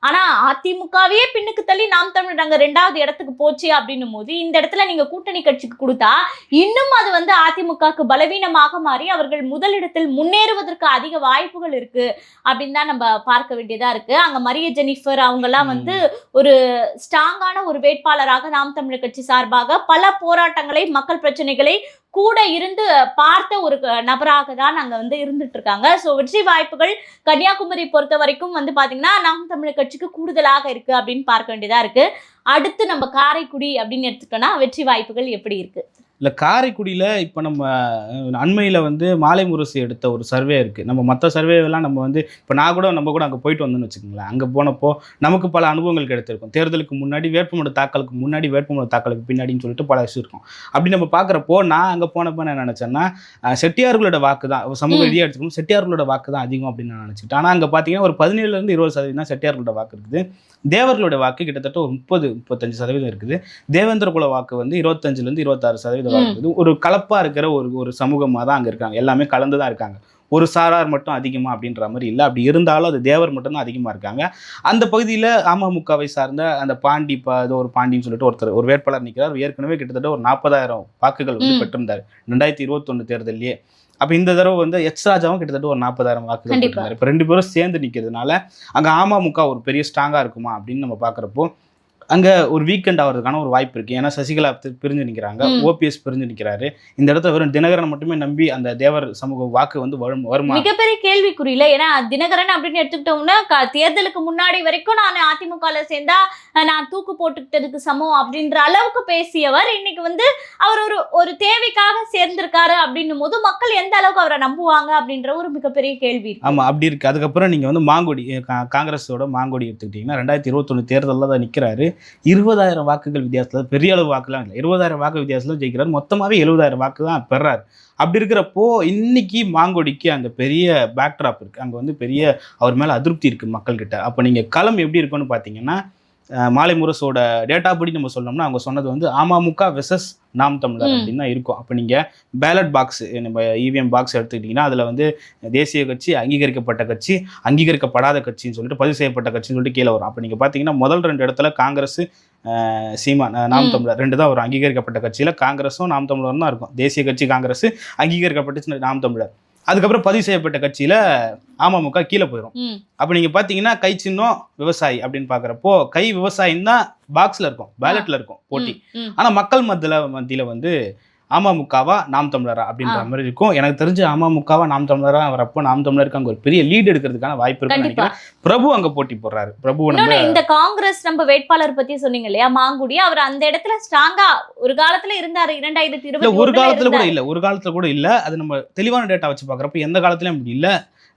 ஆனா அதிமுகவே பின்னுக்கு தள்ளி நாம் தமிழர் அங்க 2வது இடத்துக்கு போச்சு அப்படின்னும் போது, இந்த இடத்துல நீங்க கூட்டணி கட்சிக்கு கொடுத்தா இன்னும் அது வந்து அதிமுகக்கு பலவீனமாக மாறி அவர்கள் முதலிடத்தில் முன்னேறுவதற்கு அதிக வாய்ப்புகள் இருக்கு அப்படின்னு தான் நம்ம பார்க்க வேண்டியதா இருக்கு. அங்க மரிய ஜெனிஃபர் அவங்க எல்லாம் வந்து ஒரு ஸ்ட்ராங்கான ஒரு வேட்பாளராக நாம் தமிழர் கட்சி சார்பாக பல போராட்டங்களை, மக்கள் பிரச்சனைகளை கூட இருந்து பார்த்த ஒரு நபராக தான் அங்க வந்து இருந்துட்டு இருக்காங்க. சோ வெற்றி வாய்ப்புகள் கன்னியாகுமரி பொறுத்த வரைக்கும் வந்து பாத்தீங்கன்னா நாம் தமிழர் கட்சிக்கு கூடுதலாக இருக்கு அப்படின்னு பார்க்க வேண்டியதா இருக்கு. அடுத்து நம்ம காரைக்குடி அப்படின்னு எடுத்துட்டோம்னா வெற்றி வாய்ப்புகள் எப்படி இருக்கு? இல்லை, காரைக்குடியில் இப்போ நம்ம அண்மையில் வந்து மாலை முரசு எடுத்த ஒரு சர்வே இருக்குது. நம்ம மற்ற சர்வேவெல்லாம் நம்ம வந்து இப்போ நம்ம கூட அங்கே போயிட்டு வந்தோம்னு வச்சுக்கோங்களேன். அங்கே போனப்போ நமக்கு பல அனுபவங்கள் கிடைத்திருக்கும். தேர்தலுக்கு முன்னாடி, வேட்புமனு தாக்கலுக்கு முன்னாடி, வேட்புமனு தாக்கலுக்கு பின்னாடின்னு சொல்லிட்டு பல விஷயம் இருக்கும். அப்படி நம்ம பார்க்குறப்போ நான் அங்கே போனப்போ நான் நினச்சேன்னா செட்டியார்களோட வாக்கு தான், சமூக ரீதியாக எடுத்துக்கணும், செட்டியார்களோட வாக்கு தான் அதிகம் அப்படின்னு நான் நினச்சிக்கிட்டேன். ஆனால் அங்கே பார்த்தீங்கன்னா ஒரு 17% 20% தான் செட்டியார்களோட வாக்கு இருக்குது. தேவர்களோட வாக்கு கிட்டத்தட்ட ஒரு 30-35% இருக்குது. தேவேந்திர குல வாக்கு வந்து 25% 26% ஒரு கலப்பா இருக்கிற ஒரு சமூகமாக தான் அங்கே இருக்காங்க. எல்லாமே கலந்து தான் இருக்காங்க. ஒரு சாரார் மட்டும் அதிகமா அப்படின்ற மாதிரி இல்லை. அப்படி இருந்தாலும் அது தேவர் மட்டும்தான் அதிகமாக இருக்காங்க. அந்த பகுதியில் அமமுகவை சார்ந்த அந்த பாண்டி ஏதோ ஒரு பாண்டின்னு சொல்லிட்டு ஒரு வேட்பாளர் நிற்கிறார். ஏற்கனவே கிட்டத்தட்ட ஒரு 40,000 வாக்குகள் வந்து பெற்றிருந்தார் 2021 தேர்தலையே. அப்போ இந்த தடவை வந்து எச் ராஜாவும் கிட்டத்தட்ட ஒரு 40,000 வாக்குகள் பெற்றிருந்தார். இப்போ 2 பேரும் சேர்ந்து நிற்கிறதுனால அங்கே அமமுக ஒரு பெரிய ஸ்ட்ராங்காக இருக்குமா அப்படின்னு நம்ம பார்க்குறப்போ அங்கே ஒரு வீக்கெண்ட் ஆகிறதுக்கான ஒரு வாய்ப்பு இருக்குது. ஏன்னா சசிகலா பிரிஞ்சு நிற்கிறாங்க, ஓபிஎஸ் பிரிஞ்சு நிற்கிறாரு. இந்த இடத்துல வெறும் தினகரன் மட்டுமே நம்பி அந்த தேவர் சமூக வாக்கு வந்து வருமா? மிகப்பெரிய கேள்விக்குறியில. ஏன்னா தினகரன் அப்படின்னு எடுத்துக்கிட்டோம்னா தேர்தலுக்கு முன்னாடி வரைக்கும் நான் அதிமுகவில் சேர்ந்தா நான் தூக்கு போட்டுக்கிட்டதுக்கு சமம் அப்படின்ற அளவுக்கு பேசியவர் இன்னைக்கு வந்து அவர் ஒரு தேவைக்காக சேர்ந்திருக்காரு அப்படின்னும் போது மக்கள் எந்த அளவுக்கு அவரை நம்புவாங்க அப்படின்ற ஒரு மிகப்பெரிய கேள்வி. ஆமாம், அப்படி இருக்கு. அதுக்கப்புறம் நீங்கள் வந்து மாங்கொடி, காங்கிரஸோட மாங்கொடி எடுத்துக்கிட்டிங்கன்னா 2021 தேர்தலில் தான் நிற்கிறாரு. 20,000 வாக்குகள் வித்தியாசத்தில், பெரிய அளவு வாக்குலாம் இல்லை, 20,000 வாக்கு வித்தியாசத்தில் ஜெயிக்கிறார். மொத்தமாகவே 70,000 வாக்கு தான் பெறாரு. அப்படி இருக்கிறப்போ இன்னைக்கு மாங்கொடிக்கு அங்கே பெரிய பேக்ட்ராப் இருக்குது. அங்கே வந்து பெரிய அவர் மேலே அதிருப்தி இருக்குது மக்கள்கிட்ட. அப்போ நீங்கள் களம் எப்படி இருக்குன்னு பார்த்தீங்கன்னா, மாலை முரசோட டேட்டா படி நம்ம சொன்னோம்னா அவங்க சொன்னது வந்து அமமுக வெர்சஸ் நாம் தமிழர் அப்படின்னு தான் இருக்கும். அப்போ நீங்கள் பேலட் பாக்ஸ், நம்ம இவிஎம் பாக்ஸ் எடுத்துக்கிட்டிங்கன்னா அதில் வந்து தேசிய கட்சி, அங்கீகரிக்கப்பட்ட கட்சி, அங்கீகரிக்கப்படாத கட்சின்னு சொல்லிட்டு, பதிவு செய்யப்பட்ட கட்சின்னு சொல்லிட்டு கீழே வரும். அப்போ நீங்கள் பார்த்தீங்கன்னா முதல் 2 இடத்துல காங்கிரஸ், சீமான், நாம் தமிழர் 2 தான் ஒரு அங்கீகரிக்கப்பட்ட கட்சியில். காங்கிரஸும் நாம் தமிழரும் தான் இருக்கும். தேசிய கட்சி காங்கிரஸ், அங்கீகரிக்கப்பட்ட நாம் தமிழர். அதுக்கப்புறம் பதிவு செய்யப்பட்ட கட்சியில் அமமுக கீழே போயிடும். அப்போ நீங்கள் பார்த்தீங்கன்னா கை சின்னம் விவசாயி அப்படின்னு பார்க்குறப்போ கை விவசாயின்னு தான் பாக்ஸில் இருக்கும், பேலட்டில் இருக்கும் போட்டி. ஆனால் மக்கள் மத்தியில் வந்து அமமுகவா நாம் தமிழரா அப்படின்ற மாதிரி இருக்கும். எனக்கு தெரிஞ்ச அமமுகவா நாம் தமிழரா வரப்போ நாம் தமிழருக்கு அங்கே ஒரு பெரிய லீட் எடுக்கிறதுக்கான வாய்ப்பு இருக்குன்னு நினைக்கிறேன். பிரபு அங்கே போட்டி போடுறாரு. பிரபு இந்த காங்கிரஸ் நம்ம வேட்பாளர் பத்தி சொன்னீங்க இல்லையா, மாங்குடி, அவர் அந்த இடத்துல ஸ்ட்ராங்கா ஒரு காலத்துல இருந்தாரு. 2020 ஒரு காலத்துல கூட இல்ல, ஒரு காலத்துல கூட இல்ல. அது நம்ம தெளிவான டேட்டா வச்சு பாக்குறப்ப எந்த காலத்துலயும் அப்படி இல்ல.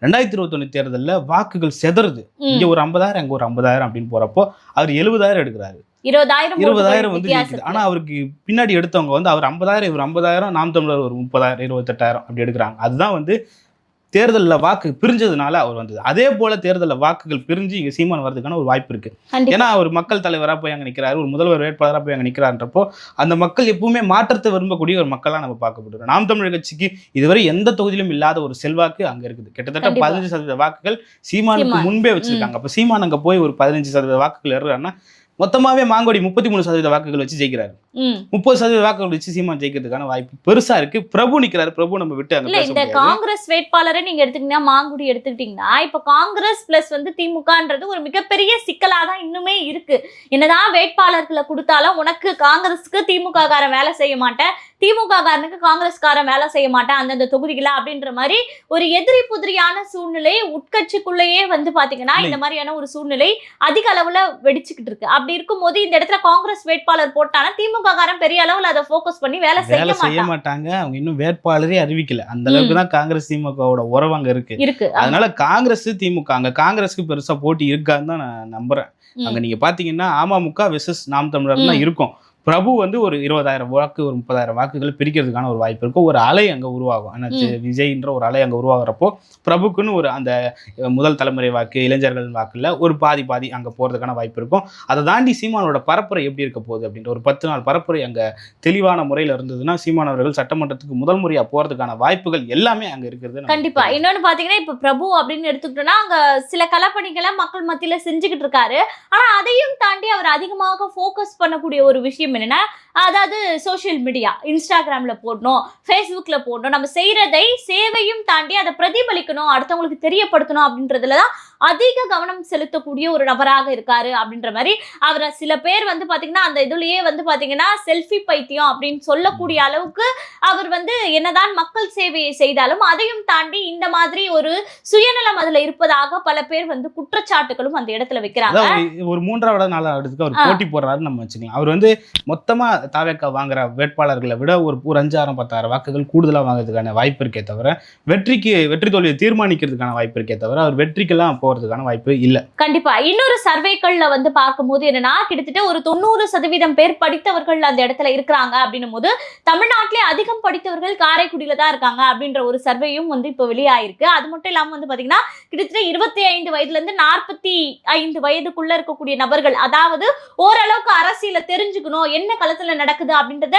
2021 தேர்தலில் வாக்குகள் செதறுது. இங்க ஒரு 50,000, அங்க ஒரு 50,000 அப்படின்னு போறப்போ அவர் 70,000 எடுக்கிறாரு. 20,000 வந்து நிக்குது. ஆனா அவருக்கு பின்னாடி எடுத்தவங்க வந்து அவர் 50,000, இவர் 50,000, நாம் தமிழர் ஒரு 30,000, 28,000 அப்படி எடுக்கிறாங்க. அதுதான் வந்து தேர்தலில் வாக்கு பிரிஞ்சதுனால அவர் வந்தது. அதே போல தேர்தலில் வாக்குகள் பிரிஞ்சு இங்கே சீமான் வரதுக்கான ஒரு வாய்ப்பு இருக்கு. ஏன்னா ஒரு மக்கள் தலைவராக போய் அங்கே நிற்கிறாரு, ஒரு முதல்வர் வேட்பாளராக போய் அங்கே நிற்கிறான்றப்போ அந்த மக்கள் எப்பவுமே மாற்றத்தை விரும்பக்கூடிய ஒரு மக்களாக நம்ம பார்க்கப்படுறோம். நாம் தமிழர் கட்சிக்கு இதுவரை எந்த தொகுதியிலும் இல்லாத ஒரு செல்வாக்கு அங்கே இருக்குது. கிட்டத்தட்ட 15% வாக்குகள் சீமானுக்கு முன்பே வச்சிருக்காங்க. அப்போ சீமான் அங்கே போய் ஒரு 15% வாக்குகள் ஏறுறாருன்னா மொத்தமாவே மாங்கோடி 33% வாக்குகள் வச்சு ஜெயிக்கிறாரு. 30% வாக்குகள் வச்சு சீமான் ஜெயிக்கிறதுக்கான வாய்ப்பு பெருசா இருக்கு. பிரபு நிக்கிறாரு. பிரபு நம்ம விட்டு அங்க இந்த காங்கிரஸ் வேட்பாளரை நீங்க எடுத்துக்கிட்டீங்கன்னா, மாங்குடி எடுத்துக்கிட்டீங்கன்னா, இப்ப காங்கிரஸ் பிளஸ் வந்து திமுகன்றது ஒரு மிகப்பெரிய சிக்கலா தான் இன்னுமே இருக்கு. என்னதான் வேட்பாளர்களை கொடுத்தாலும் உனக்கு காங்கிரஸுக்கு திமுக காரன் வேலை செய்ய மாட்டேன், திமுக காரனுக்கு காங்கிரஸ்காரன் வேலை செய்ய மாட்டேன் அந்தந்த தொகுதிகளா அப்படின்ற மாதிரி ஒரு எதிரி புதிரியான சூழ்நிலை உட்கட்சிக்குள்ளேயே வந்து பாத்தீங்கன்னா இந்த மாதிரியான ஒரு சூழ்நிலை அதிக அளவுல வெடிச்சுக்கிட்டு இருக்கு. அப்படி இருக்கும்போது இந்த இடத்துல காங்கிரஸ் வேட்பாளர் போட்டானா திமுக காரன் பெரிய அளவுல அதை ஃபோக்கஸ் பண்ணி வேலை செய்ய மாட்டாங்க. அவங்க இன்னும் வேட்பாளரே அறிவிக்கல. அந்த அளவுக்கு தான் காங்கிரஸ் திமுகவோட உறவு அங்க இருக்கு. அதனால காங்கிரஸ் திமுக அங்க காங்கிரஸுக்கு பெருசா போட்டி இருக்கான்னு தான் நான் நம்புறேன். அங்க நீங்க பாத்தீங்கன்னா அமமுக வெர்சஸ் நாம் தமிழர் தான் இருக்கும். பிரபு வந்து ஒரு 20,000 வாக்கு ஒரு 30,000 வாக்குகள் பிரிக்கிறதுக்கான ஒரு வாய்ப்பு இருக்கும். ஒரு அலை அங்கே உருவாகும். ஆனால் விஜய்ன்ற ஒரு அலை அங்கே உருவாகிறப்போ பிரபுக்குன்னு ஒரு அந்த முதல் தலைமுறை வாக்கு, இளைஞர்கள் வாக்குல ஒரு பாதி பாதி அங்கே போகிறதுக்கான வாய்ப்பு இருக்கும். அதை தாண்டி சீமானோட பரப்புரை எப்படி இருக்க போகுது அப்படின்ற ஒரு 10 நாள் பரப்புரை அங்கே தெளிவான முறையில் இருந்ததுன்னா சீமான் அவர்கள் சட்டமன்றத்துக்கு முதல் முறையாக போகிறதுக்கான வாய்ப்புகள் எல்லாமே அங்கே இருக்கிறது. கண்டிப்பா. இன்னொன்னு பாத்தீங்கன்னா இப்ப பிரபு அப்படின்னு எடுத்துக்கிட்டோம்னா அங்க சில களப்பணிகளை மக்கள் மத்தியில செஞ்சுக்கிட்டு இருக்காரு. ஆனா அதையும் தாண்டி அவர் அதிகமாக ஃபோக்கஸ் பண்ணக்கூடிய ஒரு விஷயம் என்னன்னா, அதாவது சோஷியல் மீடியா, இன்ஸ்டாகிராம்ல போடணும், ஃபேஸ்புக்ல போடணும், நம்ம செய்யறதை சேவையும் தாண்டி அதை பிரதிபலிக்கணும், அடுத்தவங்களுக்கு தெரியப்படுத்தணும் அப்படின்றதுல தான் அதிக கவனம் செலுத்தக்கூடிய ஒரு நபராக இருக்காரு அப்படின்ற மாதிரி அவரை சில பேர் வந்து பாத்தீங்கன்னா அந்த இதுலயே வந்து பாத்தீங்கன்னா செல்ஃபி பைத்தியம் அப்படின்னு சொல்லக்கூடிய அளவுக்கு அவர் வந்து என்னதான் மக்கள் சேவையை செய்தாலும் அதையும் தாண்டி இந்த மாதிரி ஒரு சுயநலம் அதுல இருப்பதாக பல பேர் வந்து குற்றச்சாட்டுகளும் அந்த இடத்துல வைக்கிறாங்க. ஒரு 3வது 4வது அவர் போட்டி போடுறாருன்னு நம்ம வச்சுக்கலாம். அவர் வந்து மொத்தமா தாவேக்கா வாங்குற வேட்பாளர்களை விட ஒரு 5,000 10,000 வாக்குகள் கூடுதலா வாங்குறதுக்கான வாய்ப்பு இருக்கே தவிர வெற்றி தோல்வியை தீர்மானிக்கிறதுக்கான வாய்ப்பு இருக்கே தவிர அவர் வெற்றிக்கெல்லாம் போறதுக்கான வாய்ப்பு இல்ல. கண்டிப்பா. இன்னொரு சர்வேக்கள்ல வந்து பார்க்கும்போது என்னன்னா கிட்டத்தட்ட ஒரு 90% பேர் படித்தவர்கள் அந்த இடத்துல இருக்கிறாங்க அப்படின்னும் போது தமிழ்நாட்டிலே அதிகம் படித்தவர்கள் காரைக்குடியில தான் இருக்காங்க அப்படின்ற ஒரு சர்வேயும் வந்து இப்போ வெளியாயிருக்கு. அது மட்டும் இல்லாம வந்து பாத்தீங்கன்னா கிட்டத்தட்ட 25 வயதுல இருந்து 45 வயதுக்குள்ள இருக்கக்கூடிய நபர்கள், அதாவது ஓரளவுக்கு அரசியல தெரிஞ்சுக்கணும், என்ன களத்துல நடக்குது அப்படின்றத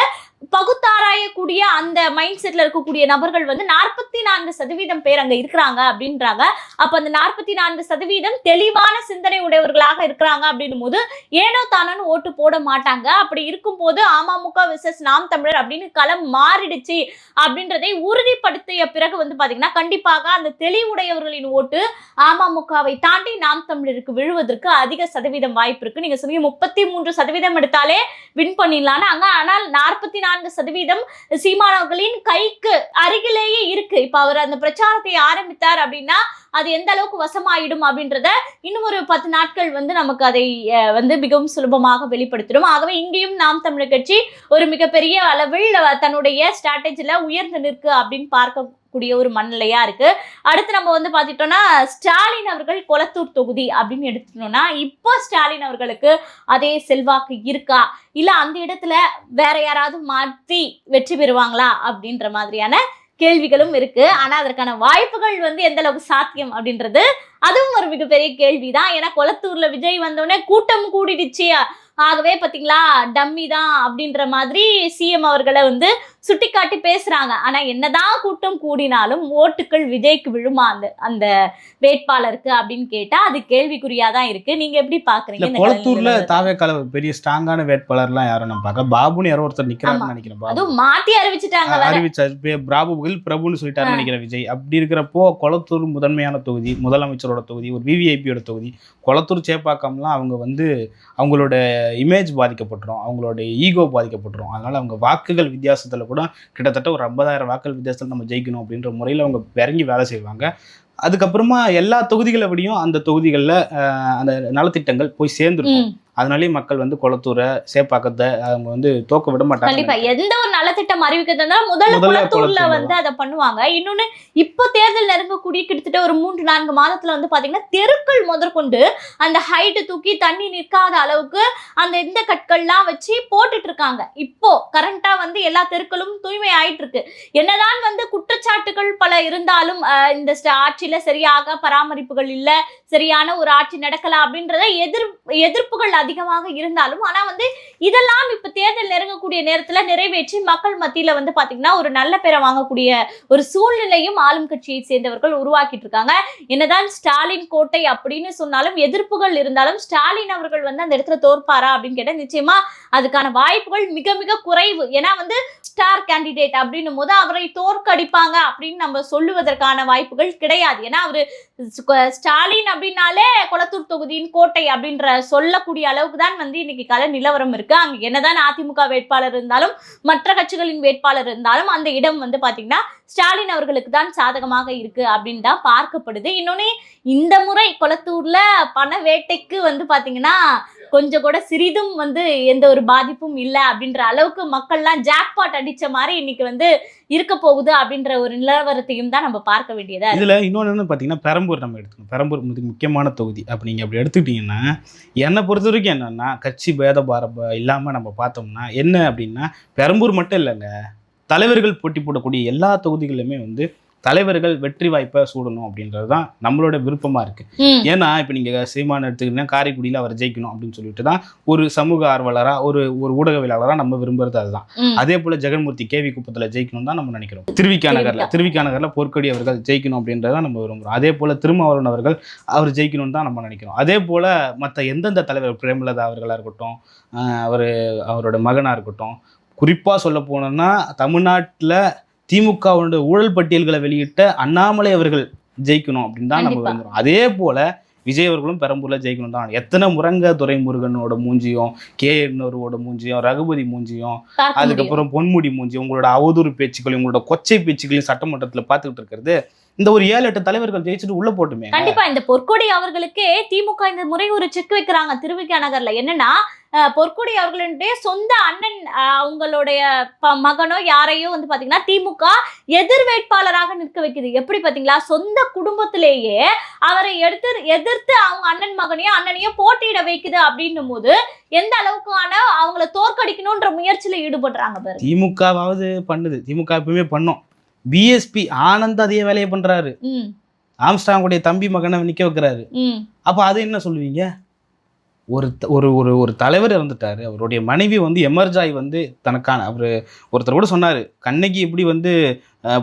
பகுத்தாராயக்கூடிய அந்த மைண்ட் செட்ல இருக்கக்கூடிய நபர்கள் வந்து 44% பேர் அங்க இருக்கிறாங்க அப்படின்றாங்க. அப்ப அந்த 44% தெளிவான சிந்தனை உடையவர்களாக இருக்கிறாங்க அப்படின்னும் போது ஏனோ தானோன்னு ஓட்டு போட மாட்டாங்க. அப்படி இருக்கும் போது அமமுக வெர்சஸ் நாம் தமிழர் அப்படின்னு களம் மாறிடுச்சு அப்படின்றதை உறுதிப்படுத்திய பிறகு வந்து பாத்தீங்கன்னா கண்டிப்பாக அந்த தெளிவுடையவர்களின் ஓட்டு அமமுகவை தாண்டி நாம் தமிழருக்கு விழுவதற்கு அதிக சதவீதம் வாய்ப்பு இருக்கு. நீங்க சொன்னீங்க 33% எடுத்தாலே வின் பண்ணிடலான்னு அங்க, ஆனால் 44% சீமானவர்களின் கைக்கு அருகிலேயே இருக்கு. இப்ப அவர் அந்த பிரச்சாரத்தை ஆரம்பித்தார் அப்படின்னா அது எந்த அளவுக்கு வசமாயிடும் அப்படின்றத இன்னும் ஒரு 10 நாட்கள் வந்து நமக்கு அதை வந்து மிகவும் சுலபமாக வெளிப்படுத்திடும். ஆகவே இங்கேயும் நாம் தமிழர் கட்சி ஒரு மிகப்பெரிய அளவில் தன்னுடைய ஸ்ட்ராட்டஜில உயர்ந்து நிற்கு அப்படின்னு பார்க்கக்கூடிய ஒரு மனநிலையா இருக்கு. அடுத்து நம்ம வந்து பாத்துட்டோம்னா ஸ்டாலின் அவர்கள் கொளத்தூர் தொகுதி அப்படின்னு எடுத்துட்டோம்னா இப்போ ஸ்டாலின் அவர்களுக்கு அதே செல்வாக்கு இருக்கா, இல்ல அந்த இடத்துல வேற யாராவது மாற்றி வெற்றி பெறுவாங்களா அப்படின்ற மாதிரியான கேள்விகளும் இருக்கு. ஆனா அதற்கான வாய்ப்புகள் வந்து எந்த அளவுக்கு சாத்தியம் அப்படின்றது அதுவும் ஒரு மிகப்பெரிய கேள்விதான். ஏன்னா கொளத்தூர்ல விஜய் வந்தோடனே கூட்டம் கூடிடுச்சு, ஆகவே பாத்தீங்களா டம்மி தான் அப்படின்ற மாதிரி சிஎம் அவர்களை வந்து சுட்டிக்காட்டி பேசுறாங்க. ஆனா என்னதான் கூட்டம் கூடினாலும் ஓட்டுகள் விஜய்க்கு விழுமா அந்த வேட்பாளருக்கு அப்படின்னு கேட்டா அது கேள்விக்குறியாதான் இருக்கு. நீங்க எப்படி பாக்குறீங்க? கொளத்தூர்ல தாவேக்கால பெரிய ஸ்ட்ராங்கான வேட்பாளர்லாம் யாரும் நம்ம பார்க்க, பாபுன்னு யாரோ ஒருத்தர் நிக்கிறாருன்னு நினைக்கிறேன். அதுவும் மாத்தி அறிவிச்சுட்டாங்க, அறிவிச்சாரு பிரபுன்னு சொல்லிட்டாரு நினைக்கிறேன் விஜய். அப்படி இருக்கிறப்போ கொளத்தூர் முதன்மையான தொகுதி, முதலமைச்சரோட தொகுதி, ஒரு விவிஐபியோட தொகுதி. கொளத்தூர் சேப்பாக்கம்லாம் அவங்க வந்து அவங்களோட இமேஜ் பாதிக்கப்பட்டுரும், அவங்களோட ஈகோ பாதிக்கப்பட்டுரும். அதனால அவங்க வாக்குகள் வித்தியாசத்துல கூட கிட்டத்தட்ட ஒரு 50,000 வாக்குகள் வித்தியாசத்தில் நம்ம ஜெயிக்கணும் அப்படின்ற முறையில் அவங்க இறங்கி வேலை செய்வாங்க. அதுக்கப்புறமா எல்லா தொகுதிகளை விடையும் அந்த தொகுதிகளில் அந்த நலத்திட்டங்கள் போய் சேர்ந்துருக்கும். அதனாலேயே மக்கள் வந்து கொளத்தூரை சேப்பாக்கத்தை அவங்க வந்து தோக்க விட மாட்டாங்க. கண்டிப்பா எந்த ஒரு நலத்திட்டம் அறிவிக்கிறதுனா முதல்ல கொளத்தூர்ல வந்து அதை பண்ணுவாங்க. இன்னொன்னு இப்போ தேர்தல் நெருங்கக்கூடிய கிட்டத்தட்ட ஒரு 3-4 மாதத்துல வந்து பாத்தீங்கன்னா தெருக்கள் முதற்கொண்டு அந்த ஹைட் தூக்கி தண்ணி நிற்காத அளவுக்கு அந்த இந்த கற்கள்லாம் வச்சு போட்டுட்டு இருக்காங்க. இப்போ கரண்டா வந்து எல்லா தெருக்களும் தூய்மை ஆயிட்டு இருக்கு. என்னதான் வந்து குற்றச்சாட்டுகள் பல இருந்தாலும் இந்த ஆட்சியில சரியாக பராமரிப்புகள் இல்ல, சரியான ஒரு ஆட்சி நடக்கல அப்படின்றத எதிர்ப்புகள் அதிகமாக இருந்தாலும், ஆனா வந்து இதெல்லாம் இப்ப தேர்தல் நெருங்கக்கூடிய நேரத்துல நிறைவேற்றி மக்கள் மத்தியில வந்து பாத்தீங்கன்னா ஒரு நல்ல பேரை வாங்கக்கூடிய ஒரு சூழ்நிலையும் ஆளும் கட்சியை சேர்ந்தவர்கள் உருவாக்கிட்டு இருக்காங்க. என்னதான் ஸ்டாலின் கோட்டை அப்படின்னு சொன்னாலும் எதிர்ப்புகள் இருந்தாலும் ஸ்டாலின் அவர்கள் வந்து அந்த இடத்துல தோற்பாரா அப்படின்னு கேட்டா நிச்சயமா அதுக்கான வாய்ப்புகள் மிக மிக குறைவு. ஏன்னா வந்து ஸ்டார் கேண்டிடேட் அப்படின்னும் போது அவரை தோற்கடிப்பாங்க அப்படின்னு நம்ம சொல்லுவதற்கான வாய்ப்புகள் கிடையாது. ஏன்னா அவரு ஸ்டாலின் அப்படின்னாலே கொளத்தூர் தொகுதியின் கோட்டை அப்படின்ற சொல்லக்கூடிய அளவுக்கு தான் வந்து இன்னைக்கு கள நிலவரம் இருக்கு. அங்க என்னதான் அதிமுக வேட்பாளர் இருந்தாலும் மற்ற கட்சிகளின் வேட்பாளர் இருந்தாலும் அந்த இடம் வந்து பாத்தீங்கன்னா ஸ்டாலின் அவர்களுக்கு தான் சாதகமாக இருக்கு அப்படின்னு தான் பார்க்கப்படுது. இன்னொன்னு இந்த முறை கொளத்தூர்ல பண வேட்டைக்கு வந்து பாத்தீங்கன்னா கொஞ்சம் கூட சிறிதும் வந்து எந்த ஒரு பாதிப்பும் இல்லை அப்படின்ற அளவுக்கு மக்கள்லாம் ஜாக்பாட் அடிச்ச மாதிரி இன்னைக்கு வந்து இருக்க போகுது அப்படின்ற ஒரு நிலவரத்தையும் தான் நம்ம பார்க்க வேண்டியதா இருக்கு. இதுல இன்னொன்னு பாத்தீங்கன்னா பெரம்பூர் நம்ம எடுத்துக்கணும். பெரம்பூர் முக்கியமான தொகுதி. அப்ப நீங்க அப்படி எடுத்துக்கிட்டீங்கன்னா என்னை பொறுத்த வரைக்கும் என்னன்னா கட்சி பேதபாரம் இல்லாம நம்ம பார்த்தோம்னா என்ன அப்படின்னா பெரம்பூர் மட்டும் இல்லைங்க, தலைவர்கள் போட்டி போடக்கூடிய எல்லா தொகுதிகளிலுமே வந்து தலைவர்கள் வெற்றி வாய்ப்பை சூடணும் அப்படின்றது தான் நம்மளோட விருப்பமா இருக்கு. ஏன்னா இப்ப நீங்க சீமான் எடுத்துக்கிட்டீங்கன்னா காரைக்குடியில அவர் ஜெயிக்கணும் அப்படின்னு சொல்லிட்டு தான் ஒரு சமூக ஆர்வலரா ஒரு ஊடகவியலாளரா நம்ம விரும்புறது அதுதான். அதே போல ஜெகன்மூர்த்தி கேவி குப்பத்துல ஜெயிக்கணும் தான் நம்ம நினைக்கிறோம். திருவிக்கா நகர்ல பொற்கொடி அவர்கள் ஜெயிக்கணும் அப்படின்றதான் நம்ம விரும்புறோம். அதே போல திருமாவளவன் அவர்கள் அவர் ஜெயிக்கணும் தான் நம்ம நினைக்கிறோம். அதே போல மற்ற எந்தெந்த தலைவர் பிரேமலதா அவர்களா இருக்கட்டும், அவரோட மகனா இருக்கட்டும், குறிப்பா சொல்ல போனோம்னா தமிழ்நாட்டுல திமுகவுடைய ஊழல் பட்டியல்களை வெளியிட்ட அண்ணாமலை அவர்கள் ஜெயிக்கணும் அப்படின்னு தான் நம்ம விரும்புகிறோம். அதே போல விஜய் அவர்களும் பெரம்பூர்ல ஜெயிக்கணும் தான். எத்தனை முரங்க துரைமுருகனோட மூஞ்சியும், KNRோட மூஞ்சியும், ரகுபதி மூஞ்சியும், அதுக்கப்புறம் பொன்முடி மூஞ்சியும், உங்களோட அவதூறு பேச்சுக்களையும் உங்களோட கொச்சை பேச்சுக்களையும் சட்டமன்றத்துல பார்த்துக்கிட்டு இருக்கிறது இந்த ஒரு 7-8 தலைவர்கள் ஜெயிச்சுட்டு உள்ள போட்டுமே. கண்டிப்பா இந்த பொற்கொடி அவர்களுக்கே திமுக இந்த முறை ஒரு செக் வைக்கிறாங்க திருவிக்கா நகர்ல. என்னன்னா பொற்கொடி அவர்களுடைய சொந்த அண்ணன் அவங்களுடைய மகனோ யாரையோ வந்து பாத்தீங்கன்னா திமுக எதிர் வேட்பாளராக நிற்க வைக்குது. எப்படி பாத்தீங்களா, சொந்த குடும்பத்திலேயே அவரை எதிர்த்து அவங்க அண்ணனையும் போட்டியிட வைக்குது அப்படின்னும் போது எந்த அளவுக்கான அவங்கள தோற்கடிக்கணும்ன்ற முயற்சியில ஈடுபடுறாங்க பாரு. திமுகவாவது பண்ணுது, திமுக எப்பவுமே பண்ணோம். பிஎஸ்பி ஆனந்த் அதே வேலையை பண்றாரு, ஆம்ஸ்டாங்குடைய தம்பி மகனை நிக்க வைக்கிறாரு. அப்ப அது என்ன சொல்லுவீங்க? ஒரு தலைவர் இறந்துட்டாரு, அவருடைய மனைவி வந்து எமர்ஜாய் வந்து தனக்கான ஒருத்தர் கூட சொன்னாரு, கண்ணகி எப்படி வந்து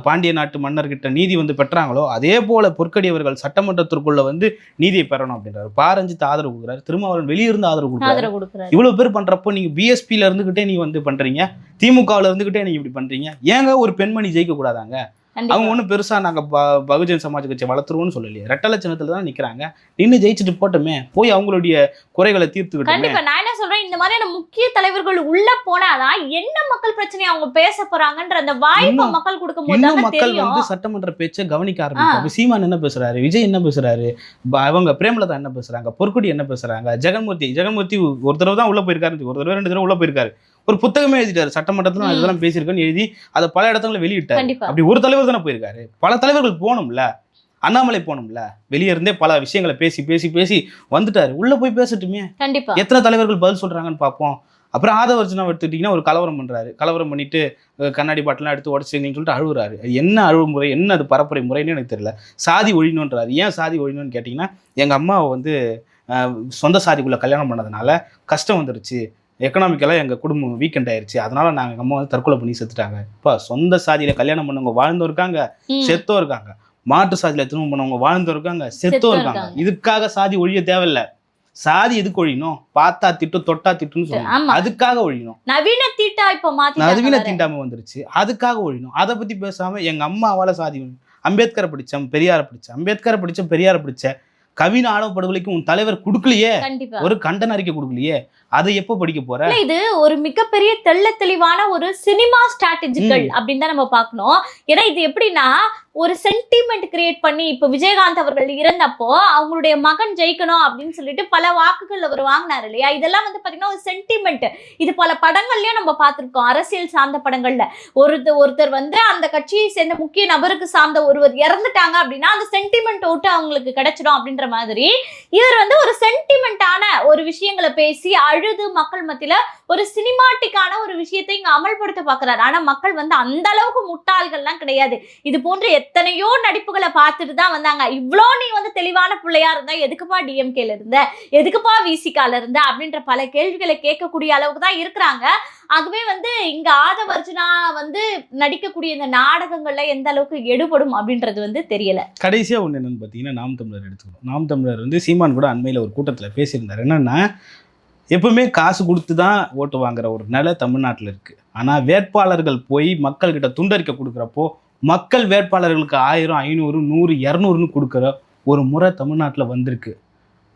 பாண்டிய நாட்டு மன்னர்கிட்ட நீதி வந்து பெற்றாங்களோ அதே போல பொற்கடி அவர்கள் சட்டமன்றத்திற்குள்ள வந்து நீதியை பெறணும் அப்படின்றாரு. பாரஞ்சித் ஆதரவு கொடுக்குறாரு, திருமாவளவன் வெளியிருந்து ஆதரவு கொடுக்குறாரு. இவ்வளவு பேர் பண்றப்போ நீங்க பிஎஸ்பியில இருந்துகிட்டே நீங்க வந்து பண்றீங்க, திமுகவுல இருந்துகிட்டே நீங்க இப்படி பண்றீங்க. ஏங்க ஒரு பெண்மணி ஜெயிக்க கூடாதாங்க? அவங்க ஒன்றும் பெருசா நாங்க பகுஜன் சமாஜ் கட்சி வளர்த்துருவோம்னு சொல்லலையே, ரெட்டலை சின்னத்துல தான் நிக்கிறாங்க. நின்று ஜெயிச்சுட்டு போட்டோமே, போய் அவங்களுடைய குறைகளை தீர்த்துக்கிட்டு. கண்டிப்பா நான் என்ன சொல்றேன், இந்த மாதிரியான முக்கிய தலைவர்கள் உள்ள போனாதான் என்ன மக்கள் பிரச்சனையை அவங்க பேச போறாங்கன்ற அந்த வாய்ப்பை மக்கள் கொடுக்கும் போது மக்கள் வந்து சட்டமன்ற பேச்சை கவனிக்க ஆரம்பிப்பாங்க. சீமான் என்ன பேசுறாரு, விஜய் என்ன பேசுறாரு, அவங்க பிரேமலதா என்ன பேசுறாங்க, பொற்கொடி என்ன பேசுறாங்க, ஜெகன்மூர்த்தி ஒரு தடவை தான் உள்ள போயிருக்காரு, ஒரு தடவை 2 தடவை உள்ள போயிருக்காரு. ஒரு புத்தகமே எழுதிட்டாரு, சட்டமன்றத்துல இதெல்லாம் பேசியிருக்கேன்னு எழுதி அதை பல இடத்துல வெளியிட்டாரு. அப்படி ஒரு தலைவர் தானே போயிருக்காரு, பல தலைவர்கள் போகணும்ல. அண்ணாமலை போகணும்ல, வெளியே இருந்தே பல விஷயங்களை பேசி பேசி பேசி வந்துட்டாரு, உள்ள போய் பேசட்டுமே. எத்தனை தலைவர்கள் பதில் சொல்றாங்கன்னு பார்ப்போம். அப்புறம் ஆதவர்ஜனா எடுத்துக்கிட்டீங்கன்னா ஒரு கலவரம் பண்றாரு, கலவரம் பண்ணிட்டு கண்ணாடி பாட்டிலாம் எடுத்து உடச்சிங்கன்னு சொல்லிட்டு அழுகுறாரு. என்ன அழுகுமுறை, என்ன அது பரப்புரை முறைன்னு எனக்கு தெரியல. சாதி ஒழியணுன்றாரு. ஏன் சாதி ஒழியணும்னு கேட்டிங்கன்னா, எங்கள் அம்மாவை வந்து சொந்த சாதிக்குள்ளே கல்யாணம் பண்ணதுனால கஷ்டம் வந்துருச்சு, எக்கனாமிக்கலாக எங்கள் குடும்பம் வீக்கெண்ட் ஆயிடுச்சு, அதனால நாங்கள் எங்கள் அம்மா வந்து தற்கொலை பண்ணி செத்துட்டாங்க. இப்போ சொந்த சாதியில் கல்யாணம் பண்ணவங்க வாழ்ந்தும் இருக்காங்க, செத்தோ இருக்காங்க. மாட்டு சாதியில் திரும்ப பண்ணவங்க வாழ்ந்தும் இருக்காங்க, செத்தோ இருக்காங்க. இதுக்காக சாதி ஒழிய தேவையில்லை. சாதி எதுக்கு ஒழியணும்? பார்த்தா திட்டு தொட்டா திட்டுன்னு சொல்லுவாங்க, அதுக்காக ஒழியணும். நவீன தீண்டாம வந்துருச்சு, அதுக்காக ஒழியணும். அதை பத்தி பேசாம எங்க அம்மாவால சாதி அம்பேத்கரை படிச்சேன், பெரியாரை படிச்சேன், அம்பேத்கரை படிச்ச பெரியாரை படிச்ச கவின் ஆணவ படுகொலைக்கு உன் தலைவர் கொடுக்கலையே, ஒரு கண்டன அறிக்கை கொடுக்கலையே, அதை எப்ப படிக்க போற? இது ஒரு மிகப்பெரிய தெளிவான ஒரு சினிமா ஸ்ட்ராட்டஜிக்கல் அப்படின்னு தான் நம்ம பார்க்கணும். ஏன்னா இது எப்படின்னா ஒரு சென்டிமெண்ட் கிரியேட் பண்ணி, இப்ப விஜயகாந்த் அவர்கள் இறந்தப்போ அவங்களுடைய மகன் ஜெயிக்கணும் அப்படின்னு சொல்லிட்டு பல வாக்குகள் அவர் வாங்கினார் இல்லையா. இதெல்லாம் வந்து பாத்தீங்கன்னா ஒரு சென்டிமெண்ட். இது பல படங்கள்லயும் நம்ம பார்த்திருக்கோம், அரசியல் சார்ந்த படங்கள்ல. ஒருத்தர் வந்து அந்த கட்சியை சேர்ந்த முக்கிய நபருக்கு சார்ந்த ஒருவர் இறந்துட்டாங்க அப்படின்னா அந்த சென்டிமெண்ட் ஓட்டு அவங்களுக்கு கிடைச்சிடும் அப்படின்ற மாதிரி இவர் வந்து ஒரு சென்டிமெண்டான ஒரு விஷயங்களை பேசி அழுது மக்கள் மத்தியில ஒரு சினிமாட்டிக்கான ஒரு விஷயத்தை இங்க அமல்படுத்த பாக்குறாரு. ஆனா மக்கள் வந்து அந்த அளவுக்கு முட்டாள்கள்லாம் கிடையாது. இது போன்ற எத்தனையோ நடிப்புகளை பார்த்துட்டு தான் வந்தாங்க. இவ்வளோ நீ வந்து தெளிவான பிள்ளையா இருந்தா எதுக்குப்பா டிஎம்கேல இருந்த, எதுக்குப்பா விசிகால இருந்த அப்படின்ற பல கேள்விகளை கேட்கக்கூடிய அளவுக்கு தான் இருக்கிறாங்க. ஆகவே வந்து இங்க ஆதவர்ஜனா வந்து நடிக்கக்கூடிய இந்த நாடகங்கள்ல எந்த அளவுக்கு எடுபடும் அப்படின்றது வந்து தெரியல. கடைசியா ஒண்ணு என்னன்னு பாத்தீங்கன்னா, நாம் தமிழர் எடுத்துக்கணும். நாம் தமிழர் வந்து சீமான் கூட அண்மையில ஒரு கூட்டத்துல பேசியிருந்தார். என்னன்னா, எப்பவுமே காசு கொடுத்து தான் ஓட்டு வாங்குற ஒரு நிலை தமிழ்நாட்டில் இருக்கு. ஆனா வேட்பாளர்கள் போய் மக்கள்கிட்ட துண்டறிக்கை கொடுக்குறப்போ மக்கள் வேட்பாளர்களுக்கு 1000, 500, 100, 200ன்னு கொடுக்குற ஒரு முறை தமிழ்நாட்டில் வந்திருக்கு.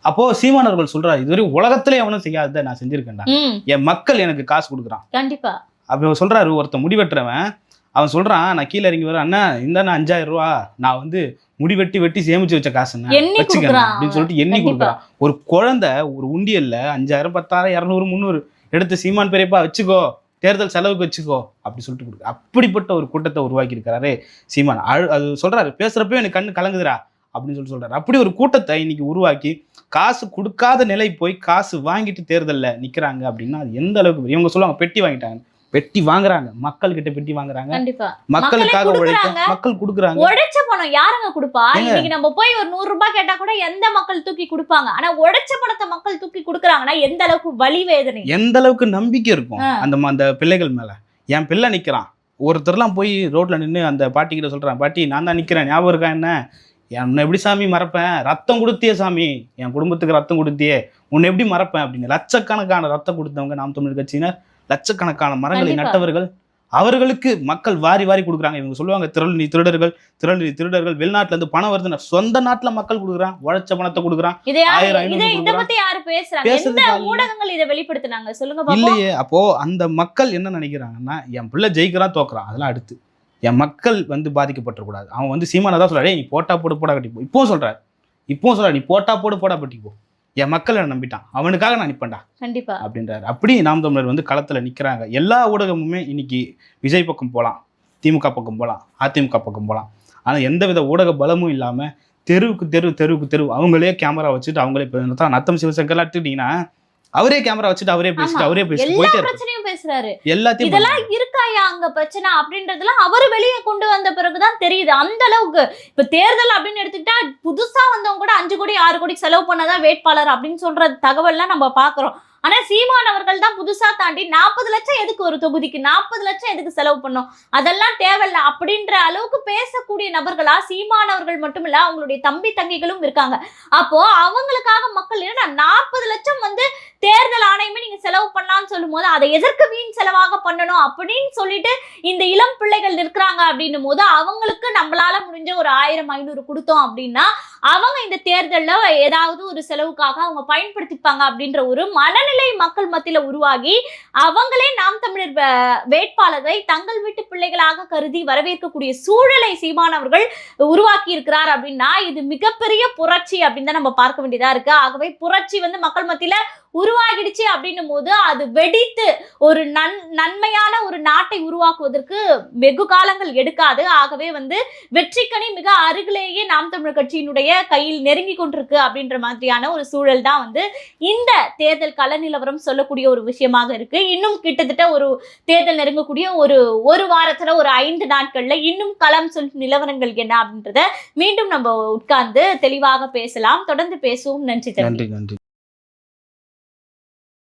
அப்போ சீமானவர்கள் சொல்றாரு, இதுவரை உலகத்திலே எவனும் செய்யாத நான் செஞ்சிருக்கேன்டா, என் மக்கள் எனக்கு காசு கொடுக்குறான். கண்டிப்பா அப்போ சொல்றாரு, ஒருத்தன் முடிவெட்டுறவன் அவன் சொல்றான், நான் கீழே இறங்கி வரேன், அண்ணா இந்த 5000 ரூபா நான் வந்து முடி வெட்டி வெட்டி சேமிச்சு வச்ச காசுன்னா எண்ணி வச்சுக்கணும் கொடுக்குறான் அப்படின்னு சொல்லிட்டு எண்ணி கண்டிப்பா. கொடுக்குறான். ஒரு குழந்தை ஒரு உண்டியல்ல 5000 10,000 200 300 எடுத்து சீமான் பெரியப்பா வச்சுக்கோ, தேர்தல் செலவுக்கு வச்சுக்கோ அப்படி சொல்லிட்டு கொடுக்கு. அப்படிப்பட்ட ஒரு கூட்டத்தை உருவாக்கி இருக்கிறாரு சீமான். அது சொல்றாரு, பேசுறப்ப எனக்கு கண்ணு கலங்குதுரா அப்படின்னு சொல்றாரு. அப்படி ஒரு கூட்டத்தை இன்னைக்கு உருவாக்கி காசு கொடுக்காத நிலை போய் காசு வாங்கிட்டு தேர்தல்ல நிக்கிறாங்க அப்படின்னா அது எந்த அளவுக்கு. இவங்க சொல்லுவாங்க பெட்டி வாங்கிட்டாங்க, பெட்டி வாங்குறாங்க, மக்கள் கிட்ட பெட்டி வாங்குறாங்க, கண்டிப்பா மக்களுக்காக உழைக்க கொடுக்குறாங்க. மக்கள் கொடுக்குறாங்க. உழைச்ச பணம் யாருங்க கொடுப்பா? இன்னைக்கு நம்ம போய் ஒரு 100 ரூபாய் கேட்டா கூட எந்த மக்கள் தூக்கி கொடுப்பாங்க? ஆனா உழைச்ச பணத்தை மக்கள் தூக்கி கொடுக்குறாங்கன்னா எந்த அளவுக்கு வலி வேதனை, எந்த அளவுக்கு நம்பிக்கை இருக்கும் அந்த பிள்ளைகள் மேல. என் பிள்ளை நிக்கிறான், ஒருத்தர்லாம் போய் ரோட்ல நின்று அந்த பாட்டி கிட்ட சொல்றான், பாட்டி நான் தான் நிக்கிறேன், ஞாபகம் இருக்கா என்ன, உன்னை எப்படி சாமி மறப்பேன், ரத்தம் கொடுத்தியே சாமி, என் குடும்பத்துக்கு ரத்தம் கொடுத்தியே, உன்னை எப்படி மறப்பேன் அப்படின்னு. லட்சக்கணக்கான ரத்தம் கொடுத்தவங்க நாம் தமிழர் கட்சியினர், லட்சக்கணக்கான மரங்களை நட்டவர்கள், அவர்களுக்கு மக்கள் வாரி வாரி கொடுக்குறாங்க. இவங்க சொல்லுவாங்க திரள் திருடர்கள், வெளிநாட்டுல இருந்து பணம் வருதுன்னு, சொந்த நாட்டுல மக்கள் கொடுக்குறான், உழைச்ச பணத்தை கொடுக்குறான். இத பத்தி யாரு பேசுறாங்க? எந்த ஊடகங்கள் இதை வெளிப்படுத்தினாங்க சொல்லுங்க பாப்போம். இல்லையே. அப்போ அந்த மக்கள் என்ன நினைக்கிறாங்கன்னா, என் பிள்ளை ஜெயிக்கிறான் தோக்குறான் அதெல்லாம் அடுத்து, என் மக்கள் பாதிக்கப்பட்டக்கூடாது. அவன் சீமானை தான் சொல்றாரு, நீ போட்டா போடு போடா கட்டி போ. இப்பவும் சொல்றாரு நீ போட்டா போடு போடா பட்டி போ, என் மக்கள் என்ன நம்பிட்டான், அவனுக்காக நான் நிப்பேன்டா கண்டிப்பா அப்படின்றாரு. அப்படி நாம் தமிழர் களத்துல நிக்கிறாங்க. எல்லா ஊடகமுமே இன்னைக்கு விஜய் பக்கம் போலாம், திமுக பக்கம் போலாம், அதிமுக பக்கம் போலாம். ஆனா எந்தவித ஊடக பலமும் இல்லாம தெருவுக்கு தெரு அவங்களே கேமரா வச்சுட்டு அவங்களே நத்தம் சிவசங்கர்லாம் எடுத்துக்கிட்டீங்கன்னா அவரே கேமரா வச்சுட்டு அவரே பேசிட்டு போயிட்டே பிரச்சனையும் பேசுறாரு. எல்லாத்தையும் இதெல்லாம் இருக்காயா அங்க பிரச்சனை அப்படின்றதுலாம் அவர் வெளியே கொண்டு வந்த பிறகுதான் தெரியுது. அந்த அளவுக்கு இப்ப தேர்தல் அப்படின்னு எடுத்துக்கிட்டா புதுசா வந்தவங்க கூட 5 கோடி 6 கோடி செலவு பண்ணாதான் வேட்பாளர் அப்படின்னு சொல்ற தகவல்லாம் நம்ம பாக்குறோம். ஆனா சீமான் அவர்கள் தான் புதுசா தாண்டி 40 லட்சம் எதுக்கு ஒரு தொகுதிக்கு, 40 லட்சம் எதுக்கு செலவு பண்ணோம், அதெல்லாம் தேவையில்ல அப்படின்ற அளவுக்கு பேசக்கூடிய நபர்களா சீமான் அவர்கள் மட்டுமில்ல அவங்களுடைய தம்பி தங்கைகளும் இருக்காங்க. அப்போ அவங்களுக்காக மக்கள் 40 லட்சம் தேர்தல் ஆணையமே நீங்க செலவு பண்ணலாம்னு சொல்லும் போது அதை எதற்கு வீண் செலவாக பண்ணணும் அப்படின்னு சொல்லிட்டு இந்த இளம் பிள்ளைகள் இருக்கிறாங்க அப்படின்னும் போது அவங்களுக்கு நம்மளால முடிஞ்ச ஒரு 1000-500 கொடுத்தோம் அப்படின்னா அவங்க இந்த தேர்தல்ல ஏதாவது ஒரு செலவுக்காக அவங்க பயன்படுத்திப்பாங்க அப்படின்ற ஒரு மனநிலை மக்கள் மத்தியில உருவாகி அவங்களே நாம் தமிழர் வேட்பாளர்களை தங்கள் வீட்டு பிள்ளைகளாக கருதி வரவேற்கக்கூடிய சூழலை சீமான் அவர்கள் உருவாக்கி இருக்கிறார் அப்படின்னா இது மிகப்பெரிய புரட்சி அப்படின்னு தான் நம்ம பார்க்க வேண்டியதா இருக்கு. ஆகவே புரட்சி மக்கள் மத்தியில உருவாகிடுச்சு அப்படின்னும் போது அது வெடித்து ஒரு நன்மையான ஒரு நாட்டை உருவாக்குவதற்கு வெகு காலங்கள் எடுக்காது. ஆகவே வெற்றிக்கனி மிக அருகிலேயே நாம் தமிழர் கட்சியினுடைய கையில் நெருங்கி கொண்டிருக்கு அப்படின்ற மாதிரியான ஒரு சூழல் தான் இந்த தேர்தல் கள நிலவரம் சொல்லக்கூடிய ஒரு விஷயமாக இருக்கு. இன்னும் கிட்டத்தட்ட ஒரு தேர்தல் நெருங்கக்கூடிய ஒரு வாரத்துல ஒரு 5 நாட்கள்ல இன்னும் களம் சொல்லும் நிலவரங்கள் என்ன அப்படின்றத மீண்டும் நம்ம உட்கார்ந்து தெளிவாக பேசலாம். தொடர்ந்து பேசுவோம். நன்றி. நன்றி.